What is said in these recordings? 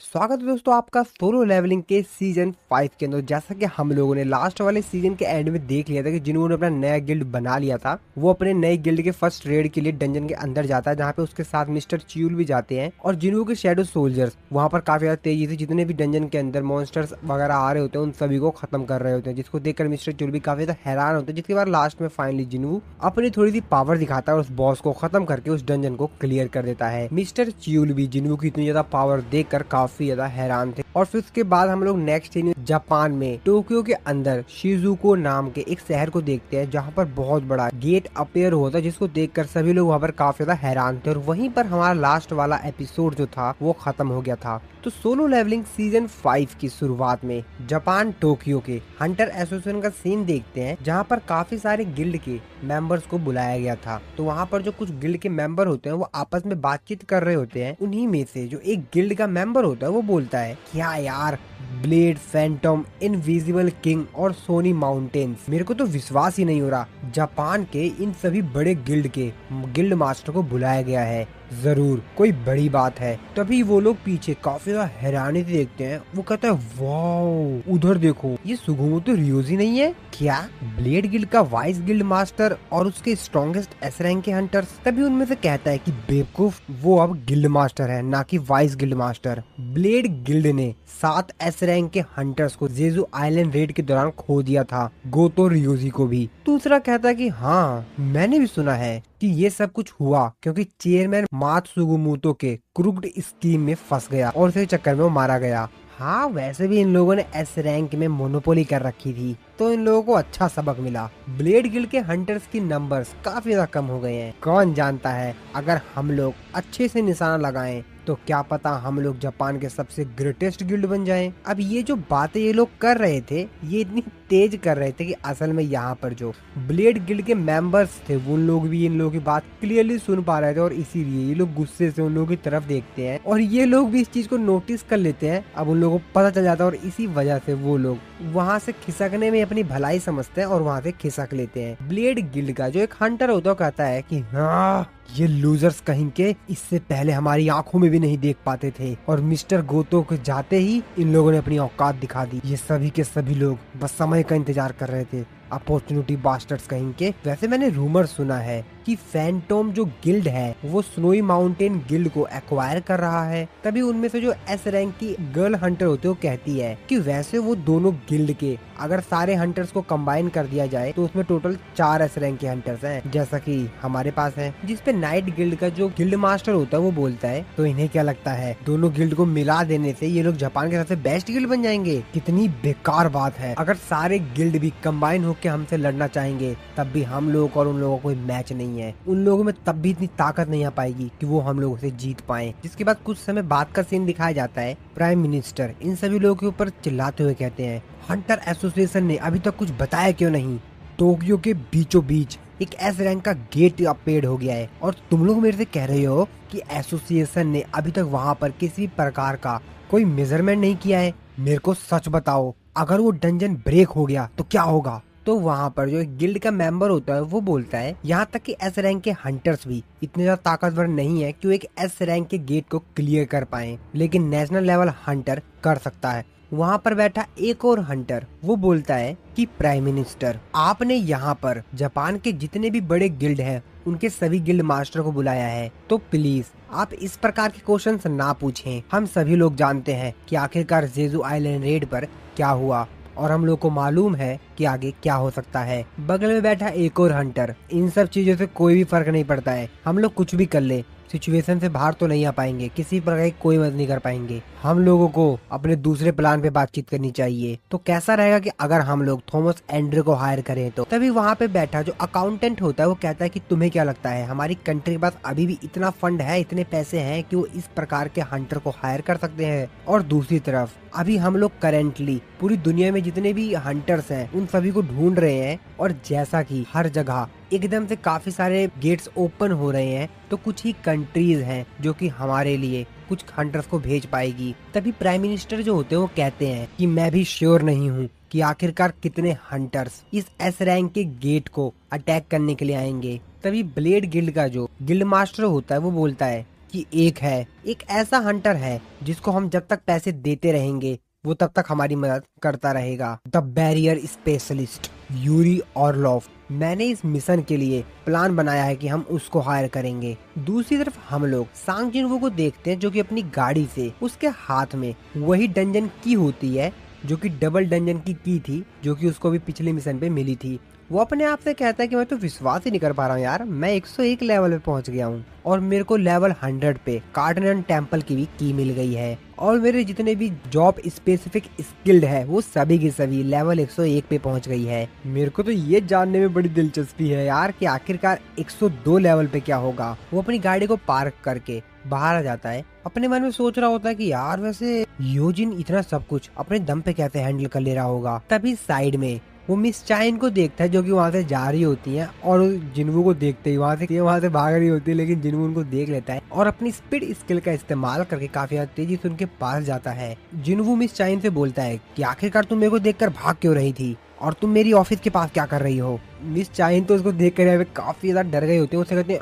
स्वागत है दोस्तों आपका सोलो लेवलिंग के सीजन 5 के अंदर। जैसा कि हम लोगों ने लास्ट वाले सीजन के एंड में देख लिया था कि जिन्होंने अपना नया गिल्ड बना लिया था वो अपने नए गिल्ड के फर्स्ट रेड के लिए डंजन के अंदर जाता है, जहाँ पे उसके साथ मिस्टर च्यूल भी जाते हैं और जिन्हों के शैडो सोल्जर्स वहाँ पर काफी ज्यादा तेजी से जितने भी डंजन के अंदर मॉन्स्टर्स वगैरह आ रहे होते हैं उन सभी को खत्म कर रहे होते हैं, जिसको देखकर मिस्टर च्यूल भी काफी ज्यादा हैरान होते हैं। जिसके बाद लास्ट में फाइनली जिन्हू अपनी थोड़ी सी पावर दिखाता है और उस बॉस को खत्म करके उस डंजन को क्लियर कर देता है। मिस्टर च्यूल भी जिन्हू की इतनी ज्यादा पावर देखकर काफी ज्यादा हैरान थे। और फिर उसके बाद हम लोग नेक्स्ट सीन जापान में टोक्यो के अंदर शिजुको नाम के एक शहर को देखते हैं, जहाँ पर बहुत बड़ा गेट अपेयर होता है, जिसको देखकर सभी लोग वहाँ पर काफी ज्यादा हैरान थे। और वहीं पर हमारा लास्ट वाला एपिसोड जो था वो खत्म हो गया था। तो सोलो लेवलिंग सीजन 5 की शुरुआत में जापान टोक्यो के हंटर एसोसिएशन का सीन देखते हैं, जहाँ पर काफी सारे गिल्ड के मेंबर्स को बुलाया गया था। तो वहाँ पर जो कुछ गिल्ड के मेंबर होते हैं वो आपस में बातचीत कर रहे होते हैं। उन्हीं में से जो एक गिल्ड का मेंबर होता है वो बोलता है, क्या यार, ब्लेड, फैंटम, इनविजिबल किंग और सोनी माउंटेन्स, मेरे को तो विश्वास ही नहीं हो रहा जापान के इन सभी बड़े गिल्ड के गिल्ड मास्टर को बुलाया गया है, जरूर कोई बड़ी बात है। तभी वो लोग पीछे काफी ज्यादा हैरानी से देखते हैं। वो कहता है, वाओ, उधर देखो, ये सुगुमोतो रियोजी नहीं है क्या? ब्लेड गिल्ड का वाइस गिल्ड मास्टर और उसके स्ट्रॉन्गेस्ट एस रैंक के हंटर्स। तभी उनमें से कहता है कि बेवकूफ, वो अब गिल्ड मास्टर है, ना कि vice guild master. Blade guild ने 7 एस रैंक के हंटर्स को जेजू आइलैंड रेड के दौरान खो दिया था, गोतो रियोजी को भी। दूसरा कहता है कि हाँ, मैंने भी सुना है कि ये सब कुछ हुआ क्योंकि चेयरमैन मात्सुगुमोतो के क्रूक्ड स्कीम में फंस गया और इसी चक्कर में वो मारा गया। हाँ, वैसे भी इन लोगों ने एस रैंक में मोनोपोली कर रखी थी, तो इन लोगों को अच्छा सबक मिला। ब्लेड गिल्ड के हंटर्स की नंबर्स काफी ज्यादा कम हो गए हैं। कौन जानता है, अगर हम लोग अच्छे से निशाना लगाएं तो क्या पता हम लोग जापान के सबसे ग्रेटेस्ट गिल्ड बन जाएं। अब ये जो बातें ये लोग कर रहे थे, ये इतनी तेज कर रहे थे कि असल में यहाँ पर जो ब्लेड गिल्ड के मेंबर्स थे वो लोग भी इन लोगों की बात क्लियरली सुन पा रहे थे और इसीलिए ये लोग गुस्से से उन लोगों की तरफ देखते हैं और ये लोग भी इस चीज को नोटिस कर लेते हैं। अब उन लोगों को पता चल जाता है और इसी वजह से वो लोग वहाँ से खिसकने में अपनी भलाई समझते हैं और वहाँ से खिसक लेते हैं। ब्लेड गिल्ड का जो एक हंटर होता है कहता है कि हाँ, ये लूजर्स कहीं के इससे पहले हमारी आंखों में भी नहीं देख पाते थे और मिस्टर गोतो को जाते ही इन लोगों ने अपनी औकात दिखा दी। ये सभी के सभी लोग बस समय का इंतजार कर रहे थे, अपॉर्चुनिटी बास्टर्ड्स कहीं के। वैसे मैंने रूमर सुना है कि फैंटम जो गिल्ड है वो स्नोई माउंटेन गिल्ड को एक्वायर कर रहा है। तभी उनमें से जो एस रैंक की गर्ल हंटर होती है वो कहती है कि वैसे वो दोनों गिल्ड के अगर सारे हंटर्स को कंबाइन कर दिया जाए तो उसमें टोटल 4 एस रैंक के हंटर्स हैं, जैसा कि हमारे पास है। जिसपे नाइट गिल्ड का जो गिल्ड मास्टर होता है वो बोलता है, तो इन्हें क्या लगता है दोनों गिल्ड को मिला देने से ये लोग जापान के सबसे बेस्ट गिल्ड बन जाएंगे? कितनी बेकार बात है। अगर सारे गिल्ड भी कंबाइन होकर हमसे लड़ना चाहेंगे तब भी हम लोग और उन लोगों को कोई मैच नहीं है। उन लोगों में तब भी इतनी ताकत नहीं आ पाएगी कि वो हम लोगों से जीत पाए। जिसके बाद कुछ समय बाद का सीन दिखाया जाता है। प्राइम मिनिस्टर इन सभी लोगों के ऊपर चिल्लाते हुए कहते हैं, हंटर एसोसिएशन ने अभी तक कुछ बताया क्यों नहीं? टोक्यो के बीचों बीच एक एस रैंक का गेट अपडेट हो गया है और तुम लोग मेरे से कह रहे हो कि एसोसिएशन ने अभी तक वहाँ पर किसी प्रकार का कोई मेजरमेंट नहीं किया है। मेरे को सच बताओ, अगर वो डंजन ब्रेक हो गया तो क्या होगा? तो वहाँ पर जो एक गिल्ड का मेंबर होता है वो बोलता है, यहाँ तक कि एस रैंक के हंटर्स भी इतने ज्यादा ताकतवर नहीं है कि वो एक एस रैंक के गेट को क्लियर कर पाए, लेकिन नेशनल लेवल हंटर कर सकता है। वहाँ पर बैठा एक और हंटर वो बोलता है कि प्राइम मिनिस्टर, आपने यहाँ पर जापान के जितने भी बड़े गिल्ड हैं उनके सभी गिल्ड मास्टर को बुलाया है, तो प्लीज आप इस प्रकार के क्वेश्चंस ना पूछें। हम सभी लोग जानते हैं कि आखिरकार जेजू आइलैंड रेड पर क्या हुआ और हम लोग को मालूम है कि आगे क्या हो सकता है। बगल में बैठा एक और हंटर, इन सब चीजों से कोई भी फर्क नहीं पड़ता है, हम लोग कुछ भी कर ले सिचुएशन से बाहर तो नहीं आ पाएंगे, किसी प्रकार की कोई मदद नहीं कर पाएंगे। हम लोगों को अपने दूसरे प्लान पे बातचीत करनी चाहिए। तो कैसा रहेगा कि अगर हम लोग थॉमस एंड्रे को हायर करें? तो तभी वहाँ पे बैठा जो अकाउंटेंट होता है वो कहता है कि तुम्हें क्या लगता है हमारी कंट्री के पास अभी भी इतना फंड है, इतने पैसे हैं कि वो इस प्रकार के हंटर को हायर कर सकते हैं? और दूसरी तरफ अभी हम लोग करेंटली पूरी दुनिया में जितने भी हंटर्स हैं उन सभी को ढूंढ रहे हैं और जैसा कि हर जगह एकदम से काफी सारे गेट्स ओपन हो रहे हैं, तो कुछ ही कंट्रीज हैं जो कि हमारे लिए कुछ हंटर्स को भेज पाएगी। तभी प्राइम मिनिस्टर जो होते हैं वो कहते हैं कि मैं भी श्योर नहीं हूँ कि आखिरकार कितने हंटर्स इस एस रैंक के गेट को अटैक करने के लिए आएंगे। तभी ब्लेड गिल्ड का जो गिल्ड मास्टर होता है वो बोलता है कि एक ऐसा हंटर है जिसको हम जब तक पैसे देते रहेंगे वो तब तक हमारी मदद करता रहेगा। The barrier specialist Yuri Orlov. मैंने इस मिशन के लिए प्लान बनाया है कि हम उसको हायर करेंगे। दूसरी तरफ हम लोग सांग जिनवू को देखते हैं जो कि अपनी गाड़ी से उसके हाथ में वही डंजन की होती है जो कि डबल डंजन की थी जो कि उसको भी पिछले मिशन पे मिली थी। वो अपने आप से कहता है कि मैं तो विश्वास ही नहीं कर पा रहा हूँ यार, मैं 101 लेवल पे पहुंच गया हूँ और मेरे को लेवल 100 पे कार्डनन टेम्पल की भी की मिल गई है और मेरे जितने भी जॉब स्पेसिफिक स्किल्ड है वो सभी की सभी लेवल 101 पे पहुंच गई है। मेरे को तो ये जानने में बड़ी दिलचस्पी है यार कि आखिरकार 102 लेवल पे क्या होगा। वो अपनी गाड़ी को पार्क करके बाहर आ जाता है, अपने मन में सोच रहा होता है कि यार वैसे योजिन इतना सब कुछ अपने दम पे कैसे हैंडल कर ले रहा होगा। तभी साइड में वो मिस चाइन को देखता है जो कि वहाँ से जा रही होती है और जिनवू को देखते ही वहाँ से भाग रही होती है, लेकिन जिनवू उनको देख लेता है और अपनी स्पीड स्किल का इस्तेमाल करके काफी ज्यादा तेजी से उनके पास जाता है। जिनवू मिस चाइन से बोलता है कि आखिरकार तुम मेरे को देखकर भाग क्यों रही थी और तुम मेरी ऑफिस के पास क्या कर रही हो। मिस चाइन तो उसको देख कर काफी ज्यादा डर गई होती है। उससे कहते हैं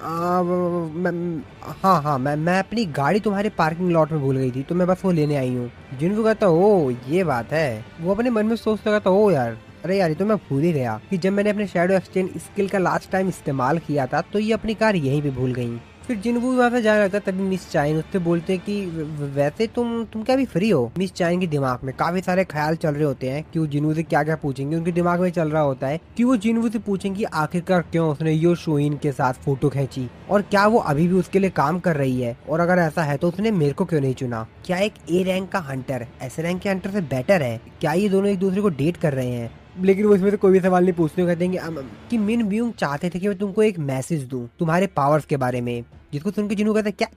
हाँ मैं अपनी गाड़ी तुम्हारे पार्किंग लॉट में भूल गई थी तो मैं बस वो लेने आई हूँ। जिनवू कहता ओ ये बात है। वो अपने मन में सोचता कहता ओ यार अरे यार ये तो मैं भूल ही गया कि जब मैंने अपने शैडो एक्सचेंज स्किल का लास्ट टाइम इस्तेमाल किया था तो ये अपनी कार यहीं पे भूल गई। फिर जिनवू वहाँ से जाने लगता तभी मिस चाइन उससे बोलते हैं कि वैसे तुम क्या भी फ्री हो। मिस चाइन के दिमाग में काफी सारे ख्याल चल रहे होते हैं कि वो जिनवू से क्या क्या पूछेंगे। उनके दिमाग में चल रहा होता है कि वो जिनवू से पूछेंगे आखिरकार क्यों उसने यो शोइन के साथ फोटो खींची और क्या वो अभी भी उसके लिए काम कर रही है और अगर ऐसा है तो उसने मेरे को क्यों नहीं चुना। क्या एक ए रैंक का हंटर ऐसे रैंक के हंटर से बेटर है? क्या ये दोनों एक दूसरे को डेट कर रहे हैं? लेकिन वो इसमें से कोई भी सवाल नहीं पूछते। कहते हैं कि मिन ब्यूंग चाहते थे कि मैं तुमको एक मैसेज दूं तुम्हारे पावर्स के बारे में, जिसको सुन के जिन्हों कहते क्या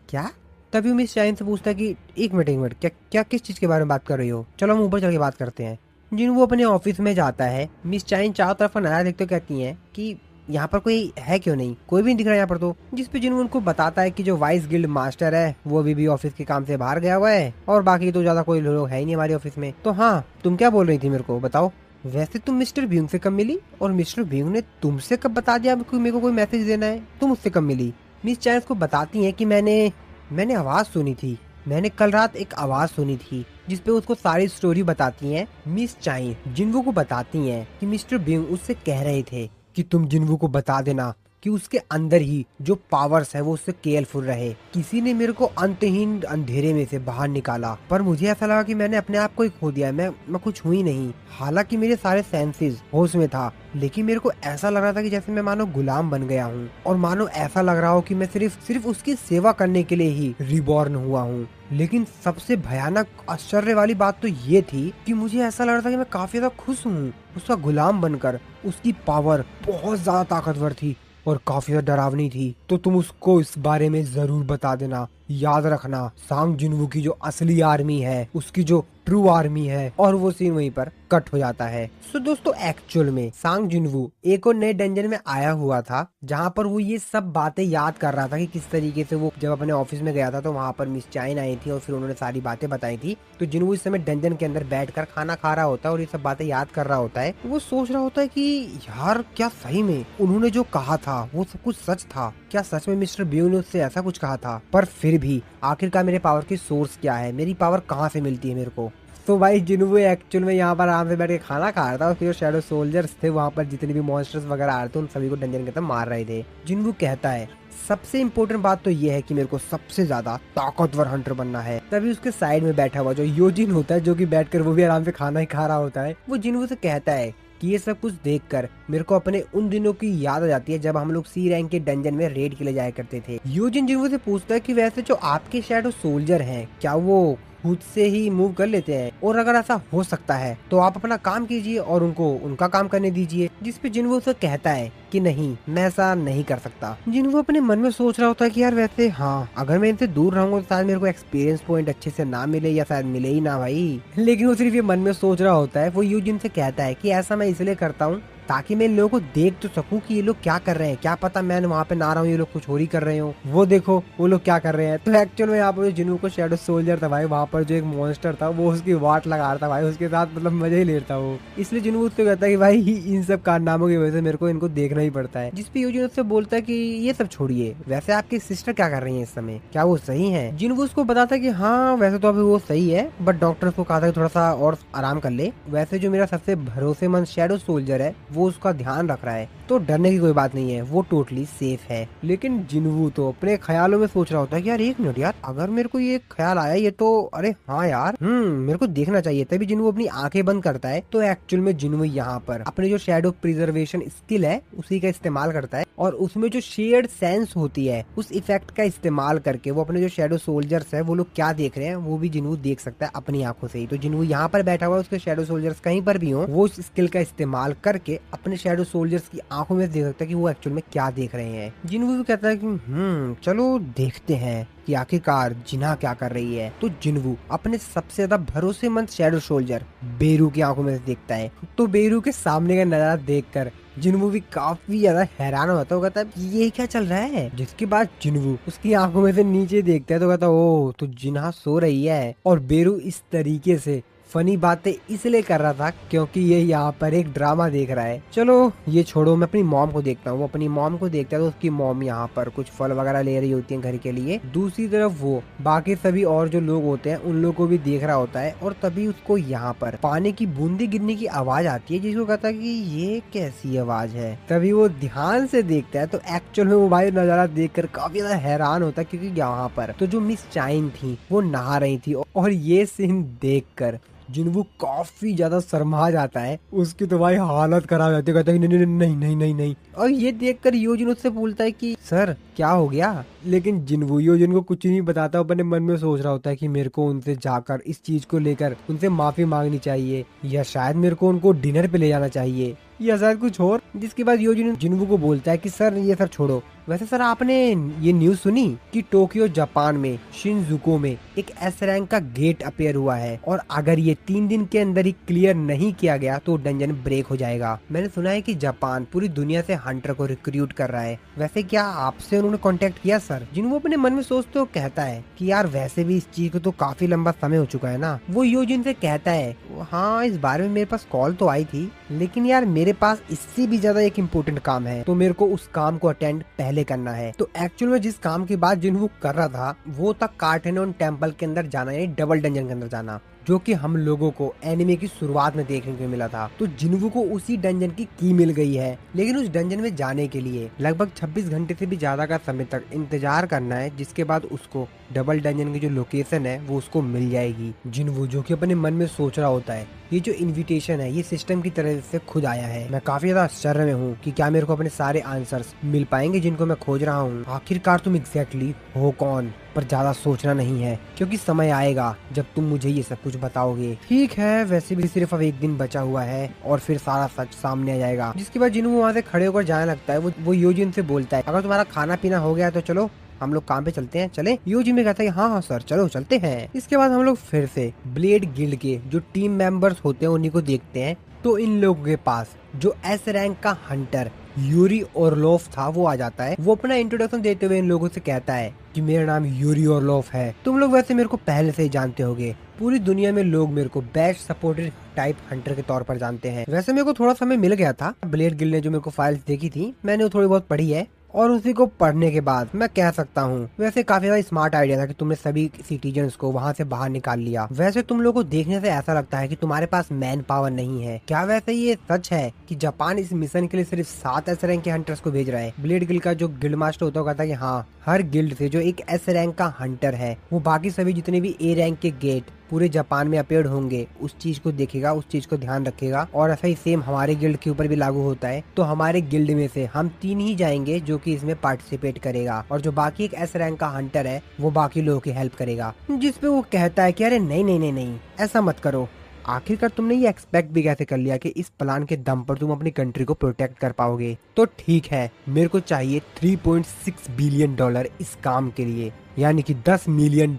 क्या। तभी मिस चाइन से पूछता है कि एक मिनट क्या क्या किस चीज के बारे में बात कर रही हो, चलो हम ऊपर चल के बात करते हैं। जिन वो अपने ऑफिस में जाता है, मिस चाइन चारों तरफ नया देखते कहती है कि यहाँ पर कोई है क्यों नहीं, कोई भी नहीं दिख रहा यहाँ पर तो। जिसपे जिन उनको बताता है कि जो वाइस गिल्ड मास्टर है वो अभी भी ऑफिस के काम से बाहर गया हुआ है और बाकी तो ज्यादा कोई लोग है ही नहीं हमारे ऑफिस में। तो हाँ तुम क्या बोल रही थी मेरे को बताओ। वैसे तुम मिस्टर ब्यूंग से कब मिली और मिस्टर ब्यूंग ने तुमसे कब बता दिया मेरे को कोई मैसेज देना है, तुम उससे कब मिली। मिस चाइन को बताती है कि मैंने आवाज सुनी थी, मैंने कल रात एक आवाज सुनी थी जिसपे उसको सारी स्टोरी बताती हैं। मिस चाइन जिनवू को बताती हैं कि मिस्टर ब्यूंग उससे कह रहे थे कि तुम जिनवू को बता देना कि उसके अंदर ही जो पावर्स है वो उससे केयरफुल रहे। किसी ने मेरे को अंतहीन अंधेरे में से बाहर निकाला पर मुझे ऐसा लगा कि मैंने अपने आप को ही खो दिया, मैं कुछ हुई नहीं। हालांकि मेरे सारे सेंसेस होश में था लेकिन मेरे को ऐसा लग रहा था कि जैसे मैं मानो गुलाम बन गया हूँ और मानो ऐसा लग रहा हो कि मैं सिर्फ उसकी सेवा करने के लिए ही रिबॉर्न हुआ हूँ। लेकिन सबसे भयानक आश्चर्य वाली बात तो ये थी कि मुझे ऐसा लग रहा था कि मैं काफी ज्यादा खुश हूँ उसका गुलाम बनकर। उसकी पावर बहुत ज्यादा ताकतवर थी और काफी ज्यादा डरावनी थी। तो तुम उसको इस बारे में जरूर बता देना। याद रखना सांग जिनवू की जो असली आर्मी है, उसकी जो ट्रू आर्मी है। और वो सीन वहीं पर कट हो जाता है। सो दोस्तों एक्चुअल में सांग जिनवू एक और नए डंजन में आया हुआ था जहाँ पर वो ये सब बातें याद कर रहा था कि किस तरीके से वो जब अपने ऑफिस में गया था तो वहाँ पर मिस चाइन आई थी और फिर उन्होंने सारी बातें बताई थी। तो जिनवू इस समय डंजन के अंदर बैठकर खाना खा रहा होता है और ये सब बातें याद कर रहा होता है। वो सोच रहा होता है कि यार क्या सही में उन्होंने जो कहा था वो सब कुछ सच था? क्या सच में मिस्टर ब्यूंग ने उससे ऐसा कुछ कहा था? पर फिर भी आखिरकार मेरे पावर की सोर्स क्या है, मेरी पावर कहाँ से मिलती है मेरे को। तो भाई जिनवू एक्चुअल में यहाँ पर आराम से बैठ के खाना खा रहा था और फिर शैडो सोल्जर्स थे वहाँ पर जितने भी मॉन्स्टर्स वगैरह आ रहे थे उन सभी को डंजन के अंदर मार रहे थे। जिनवू कहता है सबसे इम्पोर्टेंट बात तो ये है कि मेरे को सबसे ज्यादा ताकतवर हंटर बनना है। तभी उसके साइड में बैठा हुआ जो योजिन होता है जो कि बैठकर वो भी आराम से खाना ही खा रहा होता है, वो जिनवू से कहता है कि ये सब कुछ देखकर मेरे को अपने उन दिनों की याद आ जाती है जब हम लोग सी रैंक के डंजन में रेड के लिए जाया करते थे। योजिन जिनवू से पूछता है कि वैसे जो आपके शैडो सोल्जर हैं क्या वो खुद से ही मूव कर लेते हैं, और अगर ऐसा हो सकता है तो आप अपना काम कीजिए और उनको उनका काम करने दीजिए। जिसपे जिनवू उसे कहता है कि नहीं मैं ऐसा नहीं कर सकता। जिनवू अपने मन में सोच रहा होता है कि यार वैसे हाँ अगर मैं इनसे दूर रहूंगा तो शायद मेरे को एक्सपीरियंस पॉइंट अच्छे से ना मिले या शायद मिले ही ना भाई। लेकिन वो सिर्फ ये मन में सोच रहा होता है। वो यूजिन से कहता है कि ऐसा मैं इसलिए करता हूँ ताकि मैं इन लोगों को देख तो सकूं कि ये लोग क्या कर रहे हैं। क्या पता मैं वहाँ पे ना रहा हूँ, ये लोग कुछ और ही कर रहे हो। वो देखो वो लोग क्या कर रहे हैं। तो एक्चुअल में यहाँ पर जिन्हों को शैडो सोल्जर था भाई, वहाँ पर जो एक मॉन्स्टर था वो उसकी वाट लगा रहा था भाई, उसके साथ मतलब मजे ही ले रहा था वो। इसलिए जिन्हों उससे कहता है कि भाई इन सब कारनामों की वजह से मेरे को इनको देखना ही पड़ता है। जिसपे यूजिन उससे बोलता है कि ये सब छोड़िए, वैसे आपकी सिस्टर क्या कर रही है इस समय, क्या वो सही है। जिन्हों उसको बताता है कि हाँ वैसे तो अभी वो सही है, बट डॉक्टर उसको कहा था कि थोड़ा सा और आराम कर ले। वैसे जो मेरा सबसे भरोसेमंद शैडो सोल्जर है वो उसका ध्यान रख रहा है, तो डरने की कोई बात नहीं है, वो टोटली सेफ है। लेकिन जिन्वू तो अपने ख्यालों में सोच रहा होता है कि यार एक मिनट यार, अगर मेरे को ये ख्याल आया ये तो अरे हाँ यार मेरे को देखना चाहिए। तभी जिन्वू अपनी आंखें बंद करता है। तो एक्चुअल में जिन्वू यहाँ पर अपने जो शैडो प्रिजर्वेशन स्किल है उसी का इस्तेमाल करता है, और उसमें जो शेयर्ड सेंस होती है उस इफेक्ट का इस्तेमाल करके वो अपने जो शैडो सोल्जर्स है वो लोग क्या देख रहे हैं वो भी जिन्वू देख सकता है अपनी आंखों से ही। तो जिन्वू यहाँ पर बैठा हुआ है, उसके शैडो सोल्जर्स कहीं पर भी हो, वो उस स्किल का इस्तेमाल करके अपने शैडो सोल्जर्स की आंखों में देख सकता है कि वो एक्चुअल में क्या देख रहे हैं। जिन्वू भी कहता है कि चलो देखते हैं कि आखिरकार जिन्हा क्या कर रही है। तो जिन्वू अपने सबसे ज्यादा भरोसेमंद शैडो सोल्जर बेरू की आंखों में से देखता है। तो बेरू के सामने का नजारा देखकर जिन्वू भी काफी ज्यादा हैरान होता है। वो कहता है ये क्या चल रहा है। जिसके बाद जिन्वू उसकी आंखों में से नीचे देखता है तो कहता है ओह तो जिन्हा सो रही है। और बेरू इस तरीके से फनी बातें इसलिए कर रहा था क्योंकि ये यहाँ पर एक ड्रामा देख रहा है। चलो ये छोड़ो, मैं अपनी मॉम को देखता हूँ। वो अपनी मॉम को देखता है तो उसकी मॉम यहाँ पर कुछ फल वगैरह ले रही होती है घर के लिए। दूसरी तरफ वो बाकी सभी और जो लोग होते हैं उन लोगों को भी देख रहा होता है, और तभी उसको यहाँ पर पानी की बूंदे गिरने की आवाज आती है, जिसको कहता है कि ये कैसी आवाज है। तभी वो ध्यान से देखता है तो एक्चुअल में वो भाई नजारा देखकर काफी ज्यादा हैरान होता है, क्योंकि यहाँ पर तो जो मिस चाइन थी वो नहा रही थी, और ये सीन देखकर जिन्वू काफी ज्यादा शर्मा जाता है। उसकी तो भाई हालत खराब जाती है, कहता है नहीं नहीं नहीं नहीं नहीं नहीं। और ये देखकर योजिन उससे बोलता है कि सर क्या हो गया। लेकिन जिन्वू योजिन को कुछ नहीं बताता, अपने मन में सोच रहा होता है कि मेरे को उनसे जाकर इस चीज को लेकर उनसे माफी मांगनी चाहिए, या शायद मेरे को उनको डिनर पे ले जाना चाहिए, या शायद कुछ और। जिसके बाद योजिन जिन्वू को बोलता है कि सर ये सब छोड़ो, वैसे सर आपने ये न्यूज सुनी कि टोक्यो जापान में शिनजुको में एक एस रैंक का गेट अपेयर हुआ है, और अगर ये 3 दिन के अंदर ही क्लियर नहीं किया गया तो डंजन ब्रेक हो जाएगा। मैंने सुना है कि जापान पूरी दुनिया से हंटर को रिक्रूट कर रहा है, वैसे क्या आपसे उन्होंने कांटेक्ट किया सर। जिन्वू अपने मन में सोचते हो कहता है कि यार वैसे भी इस चीज को तो काफी लंबा समय हो चुका है ना। वो योजिन से कहता है हाँ इस बारे में मेरे पास कॉल तो आई थी, लेकिन यार मेरे पास इससे भी ज्यादा एक इम्पोर्टेंट काम है, तो मेरे को उस काम को अटेंड पहले करना है। तो एक्चुअल में जिस काम की बात जिन्वू कर रहा था वो था कार्टेनोन टेम्पल के अंदर जाना, यानी डबल डंजन के अंदर जाना, जो कि हम लोगों को एनिमे की शुरुआत में देखने को मिला था। तो जिन्वू को उसी डंजन की मिल गई है, लेकिन उस डंजन में जाने के लिए लगभग 26 घंटे से भी ज्यादा का समय तक इंतजार करना है, जिसके बाद उसको डबल डंजन की जो लोकेशन है वो उसको मिल जाएगी। जिन्वू जो कि अपने मन में सोच रहा होता है ये जो इनविटेशन है ये सिस्टम की तरह से खुद आया है। मैं काफी ज्यादा आश्चर्य में हूँ कि क्या मेरे को अपने सारे आंसर्स मिल पाएंगे जिनको मैं खोज रहा हूँ। आखिरकार तुम एग्जैक्टली हो कौन, पर ज्यादा सोचना नहीं है क्योंकि समय आएगा जब तुम मुझे ये सब कुछ बताओगे। ठीक है, वैसे भी सिर्फ अब 1 दिन बचा हुआ है और फिर सारा सच सामने आ जाएगा। जिसके बाद जिन्वू वहाँ से खड़े होकर जाने लगता है। वो योजिन से बोलता है अगर तुम्हारा खाना पीना हो गया तो चलो हम लोग काम पे चलते हैं। चले। योजिन में कहता है हाँ हाँ सर चलो चलते हैं। इसके बाद हम लोग फिर से ब्लेड गिल्ड के जो टीम मेंबर्स होते हैं उन्हीं को देखते हैं। तो इन लोगों के पास जो एस रैंक का हंटर यूरी ओरलोफ था वो आ जाता है। वो अपना इंट्रोडक्शन देते हुए इन लोगों से कहता है कि मेरा नाम यूरी ओरलोफ है। तुम लोग वैसे मेरे को पहले से ही जानते होगे, पूरी दुनिया में लोग मेरे को बेस्ट सपोर्टेड टाइप हंटर के तौर पर जानते हैं। वैसे मेरे को थोड़ा समय मिल गया था, ब्लेड गिल्ड ने जो मेरे को फाइल्स देखी थी मैंने वो थोड़ी बहुत पढ़ी है, और उसी को पढ़ने के बाद मैं कह सकता हूँ वैसे काफी ज्यादा स्मार्ट आइडिया था कि तुमने सभी सिटीजन्स को वहाँ से बाहर निकाल लिया। वैसे तुम लोगों को देखने से ऐसा लगता है कि तुम्हारे पास मैन पावर नहीं है। क्या वैसे ये सच है कि जापान इस मिशन के लिए सिर्फ 7 एस रैंक के हंटर्स को भेज रहा है। ब्लेड गिल्ड का जो गिल्ड मास्टर होता है कहता है कि हाँ, हर गिल्ड से जो एक एस रैंक का हंटर है वो बाकी सभी जितने भी ए रैंक के गेट पूरे जापान में अपेयर्ड होंगे उस चीज को देखेगा, उस चीज को ध्यान रखेगा। और ऐसा ही सेम हमारे गिल्ड के ऊपर भी लागू होता है। तो हमारे गिल्ड में से हम 3 ही जाएंगे जो कि इसमें पार्टिसिपेट करेगा, और जो बाकी एक एस रैंक का हंटर है वो बाकी लोगों की हेल्प करेगा। जिसपे वो कहता है कि अरे नहीं नहीं नहीं नहीं ऐसा मत करो। आखिरकार तुमने ये एक्सपेक्ट भी कैसे कर लिया कि इस प्लान के दम पर तुम अपनी कंट्री को प्रोटेक्ट कर पाओगे। तो ठीक है, मेरे को चाहिए $3.6 बिलियन इस काम के लिए, यानी कि $10 मिलियन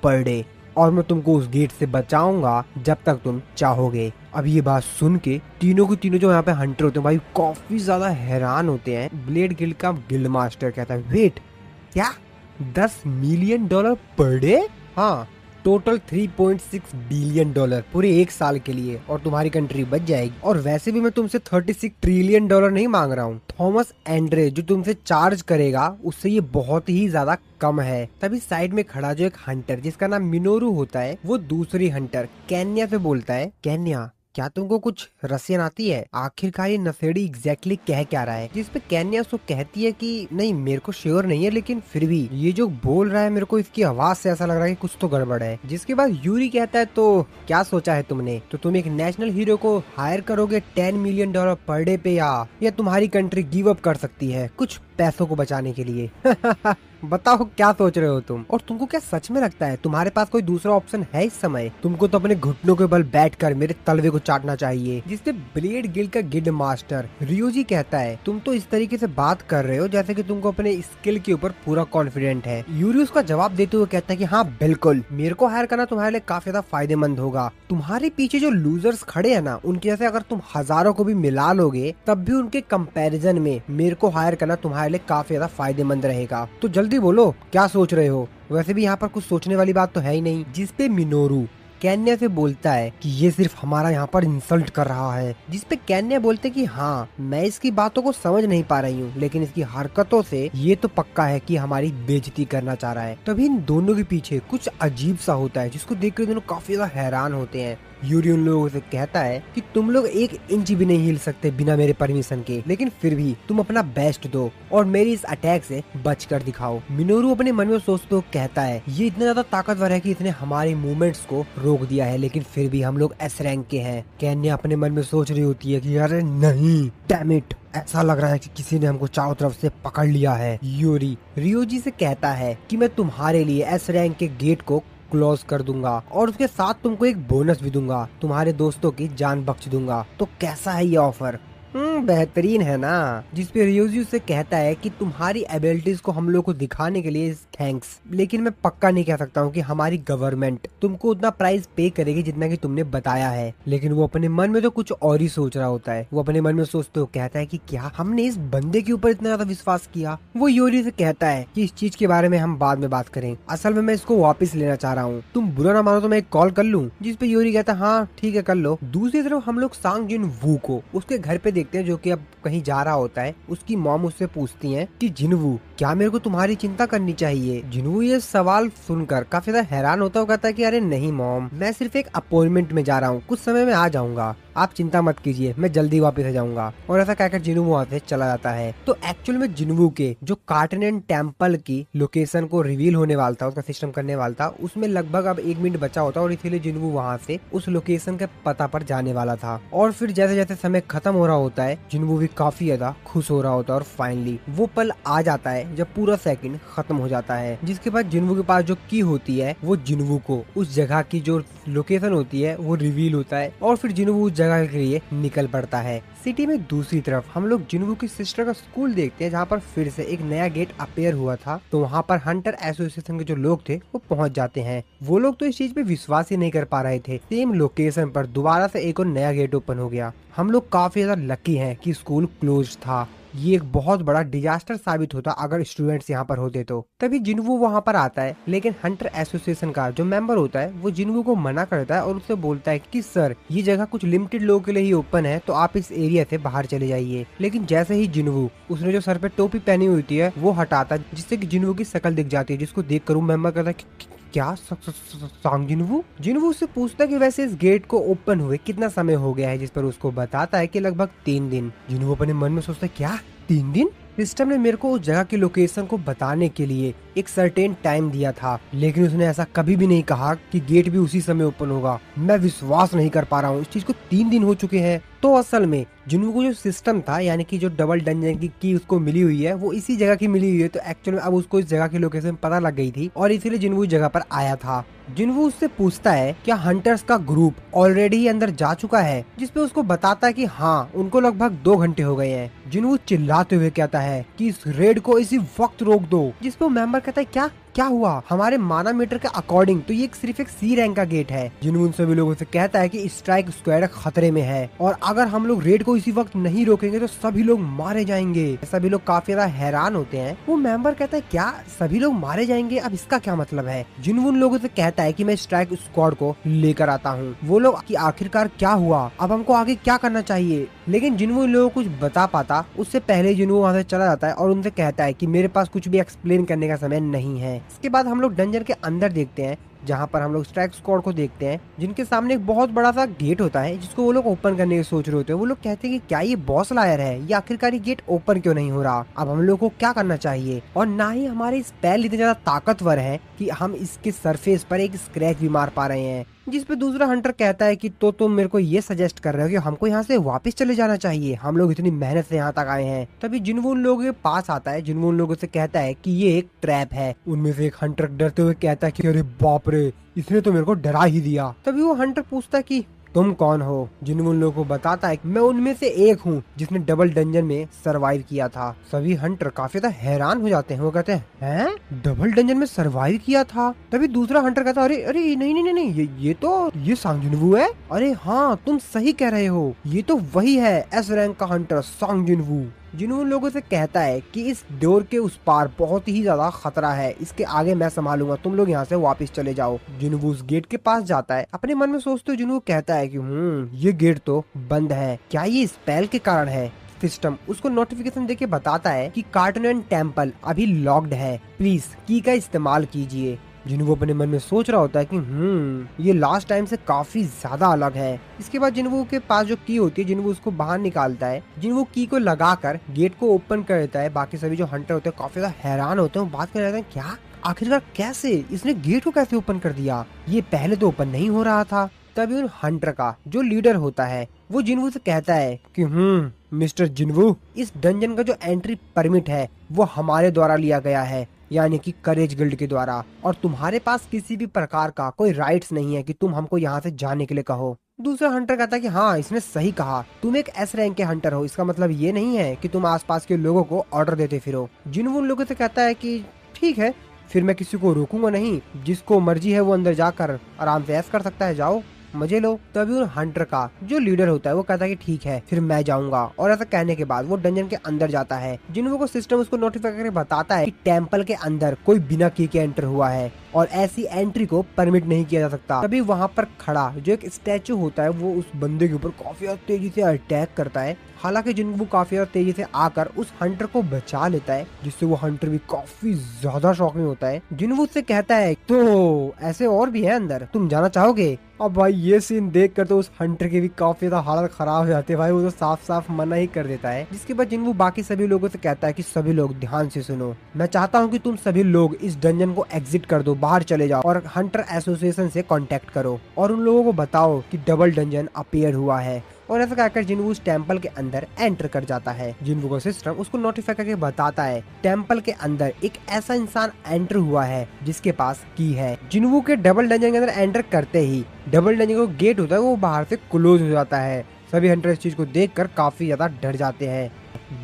पर डे। और मैं तुमको उस गेट से बचाऊंगा जब तक तुम चाहोगे। अब ये बात सुन के तीनों के तीनों जो यहाँ पे हंटर होते हैं भाई काफी ज्यादा हैरान होते हैं। ब्लेड गिल्ड का गिल्ड मास्टर कहता है वेट, क्या 10 मिलियन डॉलर पर डे? हाँ, टोटल 3.6 बिलियन डॉलर पूरे एक साल के लिए, और तुम्हारी कंट्री बच जाएगी। और वैसे भी मैं तुमसे 36 ट्रिलियन डॉलर नहीं मांग रहा हूँ। थॉमस एंड्रे जो तुमसे चार्ज करेगा उससे ये बहुत ही ज्यादा कम है। तभी साइड में खड़ा जो एक हंटर जिसका नाम मिनोरू होता है, वो दूसरी हंटर केन्या से बोलता है, केन्या क्या तुमको कुछ रसियन आती है? आखिरकार ये नशेड़ी एग्जैक्टली कह क्या रहा है? जिसपे केन्या उसको कहती है कि नहीं मेरे को श्योर नहीं है, लेकिन फिर भी ये जो बोल रहा है मेरे को इसकी आवाज से ऐसा लग रहा है कि कुछ तो गड़बड़ है। जिसके बाद यूरी कहता है तो क्या सोचा है तुमने? तो तुम एक नेशनल हीरो को हायर करोगे 10 मिलियन डॉलर पर डे पे, या तुम्हारी कंट्री गिव अप कर सकती है कुछ पैसों को बचाने के लिए? बताओ क्या सोच रहे हो तुम? और तुमको क्या सच में लगता है तुम्हारे पास कोई दूसरा ऑप्शन है इस समय? तुमको तो अपने घुटनों के बल बैठकर मेरे तलवे को चाटना चाहिए। जिससे ब्लेड गिल्ड का गिल्ड मास्टर रियोजी कहता है तुम तो इस तरीके से बात कर रहे हो जैसे कि तुमको अपने स्किल के ऊपर पूरा कॉन्फिडेंट है। यूरी उसका जवाब देते हुए कहता है कि हाँ बिल्कुल, मेरे को हायर करना तुम्हारे लिए काफी ज्यादा फायदेमंद होगा। तुम्हारे पीछे जो लूजर्स खड़े है ना, उनके जैसे अगर तुम हजारों को भी मिला लोगे तब भी उनके कंपैरिजन में मेरे को हायर करना तुम्हारे लिए काफी ज्यादा फायदेमंद रहेगा। तो जल्दी बोलो क्या सोच रहे हो? वैसे भी यहाँ पर कुछ सोचने वाली बात तो है ही नहीं। जिसपे मिनोरू केन्या से बोलता है कि ये सिर्फ हमारा यहाँ पर इंसल्ट कर रहा है। जिसपे केन्या बोलते कि हाँ मैं इसकी बातों को समझ नहीं पा रही हूँ, लेकिन इसकी हरकतों से ये तो पक्का है कि हमारी बेइज्जती करना चाह रहा है। तभी इन दोनों के पीछे कुछ अजीब सा होता है जिसको देखकर दोनों काफी ज्यादा हैरान होते हैं। यूरी उन लोगों से कहता है कि तुम लोग 1 इंच भी नहीं हिल सकते बिना मेरे परमिशन के, लेकिन फिर भी तुम अपना बेस्ट दो और मेरी इस अटैक से बच कर दिखाओ। मिनोरू अपने मन में सोचते हुए कहता है ये इतना ज्यादा ताकतवर है कि इसने हमारे मूवमेंट्स को रोक दिया है, लेकिन फिर भी हम लोग एस रैंक के हैं। केन्या अपने मन में सोच रही होती है कि अरे नहीं, डैम इट, ऐसा लग रहा है कि किसी ने हमको चारों तरफ से पकड़ लिया है। यूरी रियोजी से कहता है कि मैं तुम्हारे लिए एस रैंक के गेट को क्लोज कर दूंगा और उसके साथ तुमको एक बोनस भी दूंगा, तुम्हारे दोस्तों की जान बख्श दूंगा। तो कैसा है ये ऑफर? बेहतरीन है ना। जिसपे रियोजी से कहता है कि तुम्हारी एबिलिटीज को हम लोग को दिखाने के लिए थैंक्स, लेकिन मैं पक्का नहीं कह सकता हूँ कि हमारी गवर्नमेंट तुमको उतना प्राइस पे करेगी जितना कि तुमने बताया है। लेकिन वो अपने मन में तो कुछ और ही सोच रहा होता है। वो अपने मन में सोचते हुए कहता है कि क्या हमने इस बंदे के ऊपर इतना ज्यादा विश्वास किया? वो यूरी से कहता है कि इस चीज के बारे में हम बाद में बात करें, असल में मैं इसको वापस लेना चाह रहा हूँ, तुम बुरा ना मानो तो मैं एक कॉल कर लूँ? जिसपे यूरी कहता है हाँ ठीक है कर लो। दूसरी तरफ हम लोग सांग जिन वू को उसके घर पे देखते हैं जो कि अब कहीं जा रहा होता है। उसकी मॉम उससे पूछती है कि जिनवू क्या मेरे को तुम्हारी चिंता करनी चाहिए? जिनवू ये सवाल सुनकर काफी ज्यादा हैरान होता है। कहता है कि अरे नहीं मॉम, मैं सिर्फ एक अपॉइंटमेंट में जा रहा हूँ, कुछ समय में आ जाऊंगा, आप चिंता मत कीजिए, मैं जल्दी वापस आ जाऊंगा। और ऐसा कहकर जिनवू वहाँ से चला जाता है। तो एक्चुअल में जिनवू के जो कार्टन एंड टेम्पल की लोकेशन को रिवील होने वाला था, उसका सिस्टम करने वाला था, उसमें लगभग अब 1 मिनट बचा होता और इसीलिए जिनवू वहाँ से उस लोकेशन के पता पर जाने वाला था। और फिर जैसे जैसे समय खत्म हो रहा होता है जिनवू भी काफी ज्यादा खुश हो रहा होता है और फाइनली वो पल आ जाता है जब पूरा सेकंड खत्म हो जाता है। जिसके बाद जिनवू के पास जो की होती है वो जिनवू को उस जगह की जो लोकेशन होती है वो रिवील होता है और फिर जिनवू उस जगह के लिए निकल पड़ता है। सिटी में दूसरी तरफ हम लोग जिनवू की सिस्टर का स्कूल देखते हैं जहाँ पर फिर से एक नया गेट अपेयर हुआ था। तो वहाँ पर हंटर एसोसिएशन के जो लोग थे वो पहुँच जाते हैं। वो लोग तो इस चीज पे विश्वास ही नहीं कर पा रहे थे, सेम लोकेशन पर दोबारा से एक और नया गेट ओपन हो गया। हम लोग काफी ज्यादा लकी हैं कि स्कूल क्लोज था। ये एक बहुत बड़ा डिजास्टर साबित होता अगर स्टूडेंट्स यहाँ पर होते तो। तभी जिनवू वहाँ पर आता है, लेकिन हंटर एसोसिएशन का जो मेंबर होता है वो जिनवू को मना करता है और उससे बोलता है कि सर ये जगह कुछ लिमिटेड लोगों के लिए ही ओपन है, तो आप इस एरिया से बाहर चले जाइए। लेकिन जैसे ही जिनवू उसने जो सर पे टोपी पहनी हुई है वो हटाता है, जिससे कि जिनवू की शक्ल दिख जाती है, जिसको देख कर वो मेंबर कहता है क्या सांग जिनवू? जिनवू उससे पूछता है कि वैसे इस गेट को ओपन हुए कितना समय हो गया है, जिस पर उसको बताता है कि लगभग 3 दिन। जिनवू अपने मन में सोचता है क्या 3 दिन? सिस्टम ने मेरे को उस जगह की लोकेशन को बताने के लिए एक सर्टेन टाइम दिया था, लेकिन उसने ऐसा कभी भी नहीं कहा कि गेट भी उसी समय ओपन होगा। मैं विश्वास नहीं कर पा रहा हूँ, इस चीज को 3 दिन हो चुके हैं। तो असल में जिनवू को जो सिस्टम था यानी कि जो डबल डंजन की उसको मिली हुई है वो इसी जगह की मिली हुई है। तो एक्चुअल में अब उसको इस जगह की लोकेशन पता लग गई थी और इसीलिए जिनवू इस जगह पर आया था। जिनवू उससे पूछता है क्या हंटर्स का ग्रुप ऑलरेडी ही अंदर जा चुका है, जिसपे उसको बताता है कि हाँ उनको लगभग 2 घंटे हो गए हैं। जिनवू चिल्लाते हुए कहता है कि इस रेड को इसी वक्त रोक दो, जिसपे वो मेंबर कहता है क्या क्या हुआ? हमारे मानामीटर के अकॉर्डिंग तो ये सिर्फ एक सी रैंक का गेट है। जिन्हों उन सभी लोगों से कहता है कि स्ट्राइक स्क्वाड खतरे में है और अगर हम लोग रेड को इसी वक्त नहीं रोकेंगे तो सभी लोग मारे जाएंगे। सभी लोग काफी ज्यादा हैरान होते हैं। वो मेंबर कहता है क्या सभी लोग मारे जाएंगे? अब इसका क्या मतलब है? जिन्हों उन लोगों से कहता है कि मैं स्ट्राइक स्क्वाड को लेकर आता हूँ। वो लोग कि आखिरकार क्या हुआ, अब हमको आगे क्या करना चाहिए? लेकिन जिन्हों उन लोगों को कुछ बता पाता उससे पहले जिन्हों वहाँ से चला जाता है और उनसे कहता है कि मेरे पास कुछ भी एक्सप्लेन करने का समय नहीं है। इसके बाद हम लोग डंजन के अंदर देखते हैं जहाँ पर हम लोग स्ट्राइक स्क्वाड को देखते हैं जिनके सामने एक बहुत बड़ा सा गेट होता है जिसको वो लोग ओपन करने की सोच रहे होते हैं। वो लोग कहते हैं कि क्या ये बॉस लायर है, ये आखिरकार ये गेट ओपन क्यों नहीं हो रहा? अब हम लोग को क्या करना चाहिए? और ना ही हमारे स्पेल इतने ज्यादा ताकतवर है कि हम इसके सरफेस पर एक स्क्रैच भी मार पा रहे हैं। जिस पे दूसरा हंटर कहता है कि तो तुम मेरे को ये सजेस्ट कर रहे हो कि हमको यहाँ से वापस चले जाना चाहिए, हम लोग इतनी मेहनत से यहाँ तक आए हैं। तभी जिनवून लोगों के पास आता है, जिनवून लोगों से कहता है कि ये एक ट्रैप है। उनमें से एक हंटर डरते हुए कहता है कि अरे बाप रे, इसने तो मेरे को डरा ही दिया। तभी वो हंटर पूछता है कि तुम कौन हो? जिनवून लोगों को बताता है मैं उनमें से एक हूँ जिसने डबल डंजन में सरवाइव किया था। सभी हंटर काफी ज्यादा हैरान हो जाते हैं। वो कहते हैं डबल डंजन में सरवाइव किया था? तभी दूसरा हंटर कहता है अरे अरे नहीं नहीं नहीं, ये सांग जिनवू है। अरे हाँ तुम सही कह रहे हो, ये तो वही है एस रैंक का हंटर सांग जिनवू। जिन्होंने लोगों से कहता है कि इस डोर के उस पार बहुत ही ज्यादा खतरा है, इसके आगे मैं संभालूंगा, तुम लोग यहाँ से वापस चले जाओ। जिन्हों उस गेट के पास जाता है। अपने मन में सोचते हुए जिन्हों कहता है कि ये गेट तो बंद है, क्या ये स्पेल के कारण है? सिस्टम उसको नोटिफिकेशन देके बताता है कि कार्टून टेम्पल अभी लॉक्ड है, प्लीज की का इस्तेमाल कीजिए। जिन्हों वो अपने मन में सोच रहा होता है कि ये लास्ट टाइम से काफी ज्यादा अलग है। इसके बाद जिन्हों के पास जो की होती है, जिन्हों उसको बाहर निकालता है, जिन्हों की को लगाकर गेट को ओपन कर देता है। बाकी सभी जो हंटर होते हैं काफी ज्यादा हैरान होते हैं, वो बात कर रहे हैं क्या आखिरकार कैसे इसने गेट को कैसे ओपन कर दिया, ये पहले तो ओपन नहीं हो रहा था। तभी उन हंटर का जो लीडर होता है वो जिन्वू से कहता है कि मिस्टर जिन्वू, इस डंजन का जो एंट्री परमिट है वो हमारे द्वारा लिया गया है, यानी कि करेज गिल्ड के द्वारा, और तुम्हारे पास किसी भी प्रकार का कोई राइट्स नहीं है कि तुम हमको यहाँ से जाने के लिए कहो। दूसरा हंटर कहता है कि हाँ इसने सही कहा, तुम एक एस रैंक के हंटर हो, इसका मतलब ये नहीं है कि तुम आसपास के लोगों को ऑर्डर देते फिरो। जिन्वू उन लोगों से कहता है कि ठीक है, फिर मैं किसी को रोकूंगा नहीं, जिसको मर्जी है वो अंदर जाकर आराम से ऐश कर सकता है, जाओ मजे लो। तभी उन हंटर का जो लीडर होता है वो कहता है कि ठीक है फिर मैं जाऊंगा, और ऐसा कहने के बाद वो डंजन के अंदर जाता है। जिन को सिस्टम उसको नोटिफाई करके बताता है कि टेम्पल के अंदर कोई बिना की के एंटर हुआ है और ऐसी एंट्री को परमिट नहीं किया जा सकता। तभी वहाँ पर खड़ा जो एक स्टैचू होता है वो उस बंदे के ऊपर काफी तेजी से अटैक करता है। हालांकि जिन्वू काफी तेजी से आकर उस हंटर को बचा लेता है, जिससे वो हंटर भी काफी ज्यादा शॉकिंग होता है। जिन्वू उससे कहता है तो ऐसे और भी है अंदर, तुम जाना चाहोगे? अब भाई ये सीन देख कर तो उस हंटर की भी काफी ज्यादा हालत खराब हो जाती है भाई, वो तो साफ साफ मना ही कर देता है। जिसके बाद जिन्वू बाकी सभी लोगों से कहता है कि सभी लोग ध्यान से सुनो, मैं चाहता हूँ कि तुम सभी लोग इस डंजन को एग्जिट कर दो, बाहर चले जाओ और हंटर एसोसिएशन से कांटेक्ट करो और उन लोगों को बताओ कि डबल डंजन अपीयर हुआ है। और ऐसा कहकर जिन्वू उस टेम्पल के अंदर एंटर कर जाता है। जिन्वू का सिस्टम उसको नोटिफाई करके बताता है टेम्पल के अंदर एक ऐसा इंसान एंटर हुआ है जिसके पास की है। जिन्वू के डबल डंजन के अंदर एंटर करते ही डबल डंजन का गेट होता है वो बाहर से क्लोज हो जाता है। सभी हंटर इस चीज को देखकर काफी ज्यादा डर जाते हैं।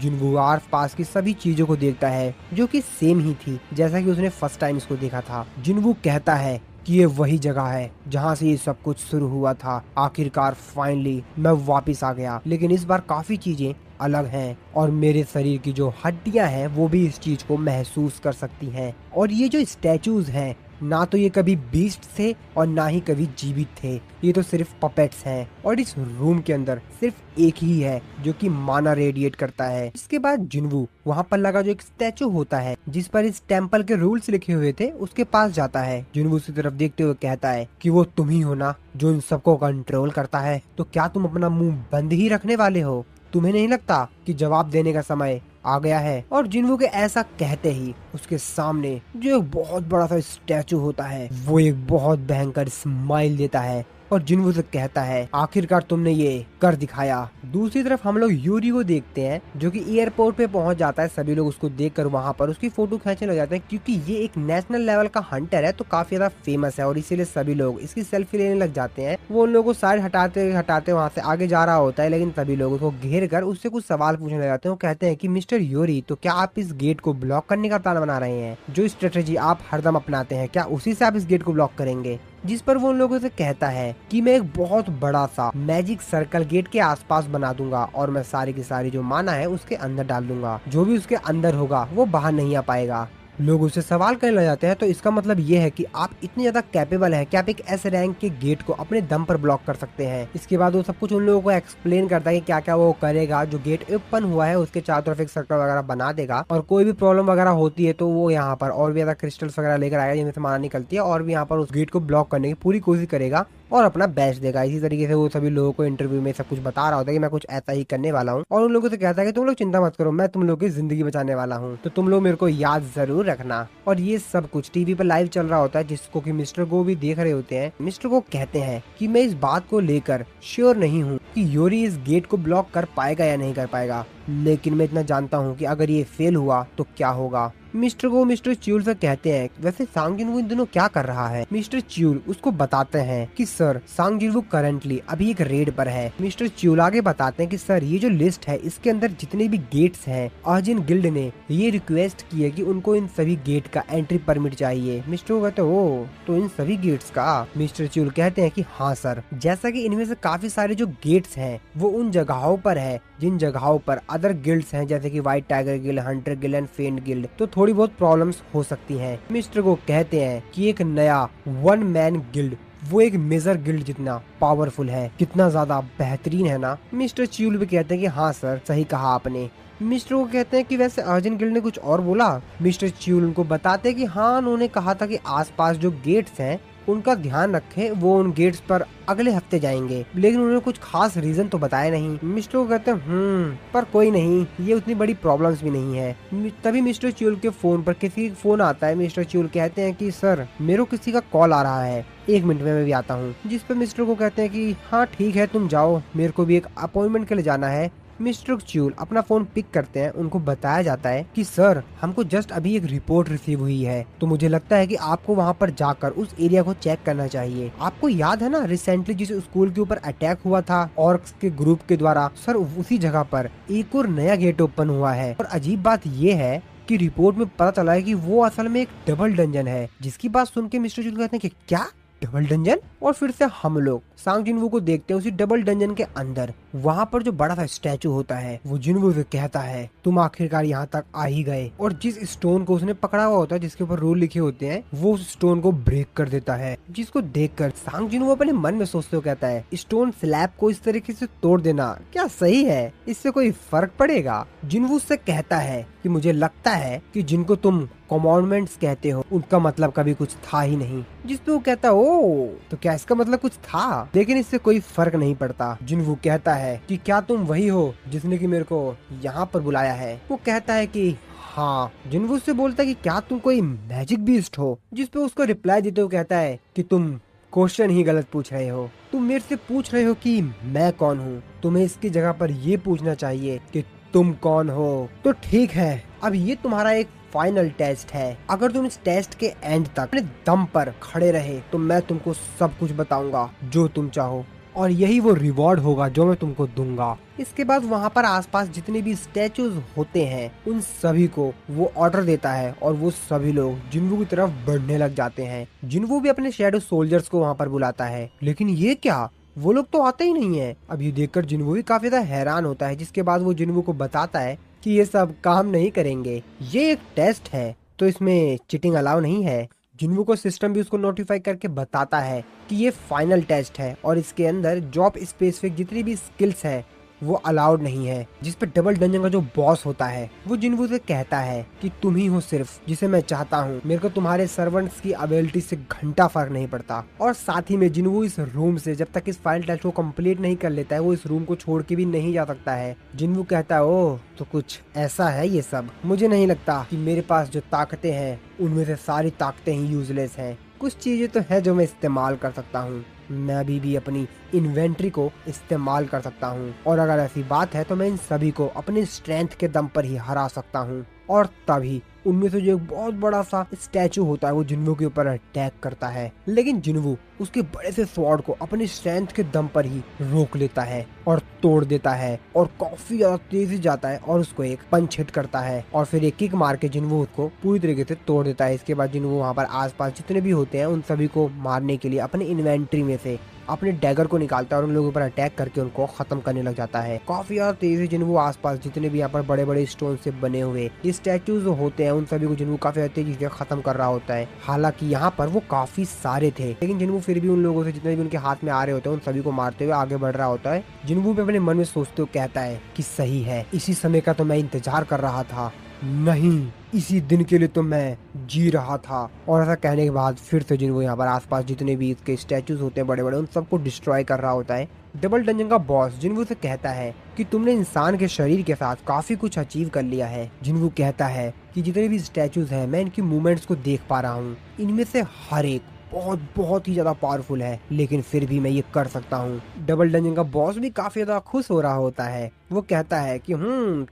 जिन्वू आस पास की सभी चीजों को देखता है जो कि सेम ही थी जैसा कि उसने फर्स्ट टाइम इसको देखा था। जिन्वू कहता है कि ये वही जगह है जहाँ से ये सब कुछ शुरू हुआ था। आखिरकार फाइनली मैं वापस आ गया, लेकिन इस बार काफी चीजें अलग हैं और मेरे शरीर की जो हड्डियां हैं वो भी इस चीज को महसूस कर सकती हैं। और ये जो स्टैचूज हैं ना तो ये कभी बीस्ट थे और ना ही कभी जीवित थे, ये तो सिर्फ पपेट्स हैं। और इस रूम के अंदर सिर्फ एक ही है जो कि माना रेडिएट करता है। इसके बाद जिन्वू वहाँ पर लगा जो एक स्टैचू होता है जिस पर इस टेम्पल के रूल्स लिखे हुए थे उसके पास जाता है। जिन्वू उसकी तरफ देखते हुए कहता है कि वो तुम ही हो ना जो इन सबको कंट्रोल करता है, तो क्या तुम अपना मुंह बंद ही रखने वाले हो? तुम्हें नहीं लगता कि जवाब देने का समय आ गया है? और जिन्वू के ऐसा कहते ही उसके सामने जो एक बहुत बड़ा सा स्टैचू होता है वो एक बहुत भयंकर स्माइल देता है और जिनवू से कहता है आखिरकार तुमने ये कर दिखाया। दूसरी तरफ हम लोग यूरी को देखते हैं जो कि एयरपोर्ट पे पहुंच जाता है। सभी लोग उसको देखकर वहां पर उसकी फोटो खींचने लग जाते हैं क्योंकि ये एक नेशनल लेवल का हंटर है तो काफी ज्यादा फेमस है और इसीलिए सभी लोग इसकी सेल्फी लेने लग जाते हैं। वो उन लोगों को साइड हटाते हटाते वहां से आगे जा रहा होता है लेकिन सभी लोग उसको घेर कर उससे कुछ सवाल पूछने लग जाते हैं। वो कहते हैं कि मिस्टर यूरी तो क्या आप इस गेट को ब्लॉक करने का प्लान बना रहे हैं? जो स्ट्रेटेजी आप हरदम अपनाते हैं क्या उसी से आप इस गेट को ब्लॉक करेंगे? जिस पर वो उन लोगों से कहता है कि मैं एक बहुत बड़ा सा मैजिक सर्कल गेट के आसपास बना दूंगा और मैं सारी की सारी जो माना है उसके अंदर डाल दूंगा। जो भी उसके अंदर होगा वो बाहर नहीं आ पाएगा। लोग उससे सवाल करने लग जाते हैं तो इसका मतलब ये है कि आप इतने ज्यादा कैपेबल हैं कि आप एक एस रैंक के गेट को अपने दम पर ब्लॉक कर सकते हैं। इसके बाद वो सब कुछ उन लोगों को एक्सप्लेन करता है कि क्या क्या वो करेगा। जो गेट ओपन हुआ है उसके चारों तरफ एक सर्कल वगैरह बना देगा और कोई भी प्रॉब्लम वगैरह होती है तो वो यहाँ पर और भी ज्यादा क्रिस्टल्स वगैरह लेकर आएगा जिनमें से माना निकलती है और भी यहाँ पर उस गेट को ब्लॉक करने की पूरी कोशिश करेगा और अपना बेस्ट देगा। इसी तरीके से वो सभी लोगों को इंटरव्यू में सब कुछ बता रहा होता है कि मैं कुछ ऐसा ही करने वाला हूँ और उन लोगों से कहता है कि तुम लोग चिंता मत करो, मैं तुम लोगों की जिंदगी बचाने वाला हूँ तो तुम लोग मेरे को याद जरूर रखना। और ये सब कुछ टीवी पर लाइव चल रहा होता है जिसको कि मिस्टर गो भी देख रहे होते हैं। मिस्टर गो कहते हैं कि मैं इस बात को लेकर श्योर नहीं हूँ कि यूरी इस गेट को ब्लॉक कर पाएगा या नहीं कर पाएगा, लेकिन मैं इतना जानता हूँ कि अगर ये फेल हुआ तो क्या होगा। मिस्टर गो मिस्टर च्यूल से कहते हैं वैसे सांग जिनवू इन दिनों क्या कर रहा है? मिस्टर च्यूल उसको बताते हैं कि सर सांग जिनवू करंटली अभी एक रेड पर है। मिस्टर च्यूल आगे बताते हैं कि सर ये जो लिस्ट है इसके अंदर जितने भी गेट्स हैं अर्जिन गिल्ड ने ये रिक्वेस्ट की है कि उनको इन सभी गेट का एंट्री परमिट चाहिए। मिस्टर गो कहते हैं ओ तो इन सभी गेट्स का? मिस्टर च्यूल कहते हैं कि हाँ सर, जैसा कि इनमें से काफी सारे जो गेट्स हैं वो उन जगहों पर है जिन जगहों पर अदर गिल्ड्स हैं जैसे कि white tiger guild, Hunter guild and फेंट गिल्ड, तो थोड़ी बहुत प्रॉब्लम्स हो सकती हैं। मिस्टर को कहते हैं कि एक नया वन मैन गिल्ड वो एक मेजर गिल्ड जितना पावरफुल है, कितना ज्यादा बेहतरीन है ना। मिस्टर च्यूल भी कहते हैं कि हाँ सर सही कहा आपने। मिस्टर को कहते हैं कि वैसे अर्जुन गिल्ड ने कुछ और बोला। मिस्टर च्यूल उनको बताते हैं कि हाँ उन्होंने कहा था कि आसपास जो गेट्स हैं उनका ध्यान रखें, वो उन गेट्स पर अगले हफ्ते जाएंगे, लेकिन उन्होंने कुछ खास रीजन तो बताया नहीं। मिस्टर को कहते हैं पर कोई नहीं, ये उतनी बड़ी प्रॉब्लम्स भी नहीं है। तभी मिस्टर च्यूल के फोन पर किसी का फोन आता है। मिस्टर च्यूल कहते हैं कि सर मेरे को किसी का कॉल आ रहा है, 1 मिनट में मैं भी आता हूँ। जिस पर मिस्टर को कहते हैं कि हाँ ठीक है तुम जाओ, मेरे को भी एक अपॉइंटमेंट के लिए जाना है। मिस्टर च्यूल अपना फोन पिक करते हैं। उनको बताया जाता है कि सर हमको जस्ट अभी एक रिपोर्ट रिसीव हुई है तो मुझे लगता है कि आपको वहां पर जाकर उस एरिया को चेक करना चाहिए। आपको याद है ना रिसेंटली जिस स्कूल के ऊपर अटैक हुआ था ऑर्क्स के ग्रुप के द्वारा, सर उसी जगह पर एक और नया गेट ओपन हुआ है। और अजीब बात ये है कि रिपोर्ट में पता चला है कि वो असल में एक डबल डंजन है। जिसकी बात सुन के मिस्टर च्यूल कहते हैं कि क्या डबल डंजन? और फिर से हम लोग सांग जिनवू को देखते हैं उसी डबल डंजन के अंदर। वहाँ पर जो बड़ा सा स्टैचू होता है वो जिनवू से कहता है तुम आखिरकार यहाँ तक आ ही गए, और जिस स्टोन को उसने पकड़ा हुआ होता है जिसके ऊपर रूल लिखे होते हैं वो उस स्टोन को ब्रेक कर देता है। जिसको देखकर सांग जिनवू अपने मन में सोचते हुए कहता है स्टोन स्लैब को इस तरीके से तोड़ देना क्या सही है? इससे कोई फर्क पड़ेगा? जिनवू से कहता है कि मुझे लगता है कि जिनको तुम कमांडमेंट्स कहते हो उनका मतलब कभी कुछ था ही नहीं। जिसपे वो कहता है ओ तो क्या इसका मतलब कुछ था, लेकिन इससे कोई फर्क नहीं पड़ता। जिनवू कहता है कि क्या तुम वही हो जिसने कि मेरे को यहाँ पर बुलाया है? वो कहता है कि हाँ। जिनवू से बोलता है कि क्या तुम कोई मैजिक बीस्ट हो? जिसपे उसको रिप्लाई देते हुए कहता है कि तुम क्वेश्चन ही गलत पूछ रहे हो। तुम मेरे से पूछ रहे हो कि मैं कौन हूँ, तुम्हें इसकी जगह पर ये पूछना चाहिए कि तुम कौन हो। तो ठीक है, अब ये तुम्हारा एक फाइनल टेस्ट है। अगर तुम इस टेस्ट के एंड तक अपने दम पर खड़े रहे तो मैं तुमको सब कुछ बताऊंगा जो तुम चाहो, और यही वो रिवॉर्ड होगा जो मैं तुमको दूंगा। इसके बाद वहाँ पर आसपास जितने भी स्टैचूज होते हैं उन सभी को वो ऑर्डर देता है और वो सभी लोग जिनवू की तरफ बढ़ने लग जाते हैं। जिनवू भी अपने शैडो सोल्जर्स को वहाँ पर बुलाता है, लेकिन ये क्या, वो लोग तो आते ही नहीं है। अब ये देखकर जिनवू भी काफी ज्यादा हैरान होता है। जिसके बाद वो जिनवू को बताता है कि ये सब काम नहीं करेंगे, ये एक टेस्ट है तो इसमें चीटिंग अलाउ नहीं है। जिनवू को सिस्टम भी उसको नोटिफाई करके बताता है कि ये फाइनल टेस्ट है और इसके अंदर जॉब स्पेसिफिक जितनी भी स्किल्स है वो अलाउड नहीं है। जिस पे डबल डंजन का जो बॉस होता है वो जिनवू से कहता है कि तुम ही हो सिर्फ जिसे मैं चाहता हूँ, मेरे को तुम्हारे सर्वेंट्स की एबिलिटी से घंटा फर्क नहीं पड़ता। और साथ ही में जिनवू इस रूम से जब तक इस फाइनल टेस्ट को कंप्लीट नहीं कर लेता है वो इस रूम को छोड़ के भी नहीं जा सकता है। जिनवू कहता है ओह तो कुछ ऐसा है ये सब, मुझे नहीं लगता कि मेरे पास जो ताकतें हैं उनमें से सारी ताकतें ही यूजलेस हैं। कुछ चीजें तो है जो मैं इस्तेमाल कर सकता हूँ। मैं अभी भी अपनी इन्वेंट्री को इस्तेमाल कर सकता हूँ, और अगर ऐसी बात है तो मैं इन सभी को अपने स्ट्रेंथ के दम पर ही हरा सकता हूँ। और तभी उनमें से जो एक बहुत बड़ा सा स्टैचू होता है वो जिन्वू के ऊपर अटैक करता है, लेकिन जिन्वू उसके बड़े से स्वॉर्ड को अपने स्ट्रेंथ के दम पर ही रोक लेता है और तोड़ देता है, और काफी ज्यादा तेजी जाता है और उसको एक पंच हिट करता है, और फिर एक किक मार के जिन्वू उसको पूरी तरीके से तोड़ देता है। इसके बाद जिन्वू वहाँ पर आसपास जितने भी होते हैं उन सभी को मारने के लिए अपने इन्वेंट्री में से अपने डैगर को निकालता है और उन लोगों पर अटैक करके उनको खत्म करने लग जाता है। काफी ज्यादा तेजी जिन्वू आसपास जितने भी यहाँ पर बड़े बड़े स्टोन से बने हुए स्टैचूज होते हैं उन सभी को जिन्वू काफी ज्यादा तेजी से खत्म कर रहा होता है। हालांकि यहाँ पर वो काफी सारे थे, लेकिन जिन्वू फिर भी उन लोगों से जितने भी उनके हाथ में आ रहे होते हैं उन सभी को मारते हुए आगे बढ़ रहा होता है। जिन्वू भी अपने मन में सोचते हुए कहता है कि सही है, इसी समय का तो मैं इंतजार कर रहा था, नहीं इसी दिन के लिए तो मैं जी रहा था। और ऐसा कहने के बाद फिर से जिन्वू यहाँ पर आसपास जितने भी इसके स्टैचूज होते हैं बड़े बड़े उन सबको डिस्ट्रॉय कर रहा होता है। डबल डंजन का बॉस जिन्वू से कहता है कि तुमने इंसान के शरीर के साथ काफी कुछ अचीव कर लिया है। जिन्वू कहता है कि जितने भी स्टैचूज हैं मैं इनकी मूवमेंट्स को देख पा रहा हूँ, इनमें से हर एक बहुत ही ज्यादा पावरफुल है, लेकिन फिर भी मैं ये कर सकता हूँ। डबल डंजन का बॉस भी काफी ज्यादा खुश हो रहा होता है। वो कहता है कि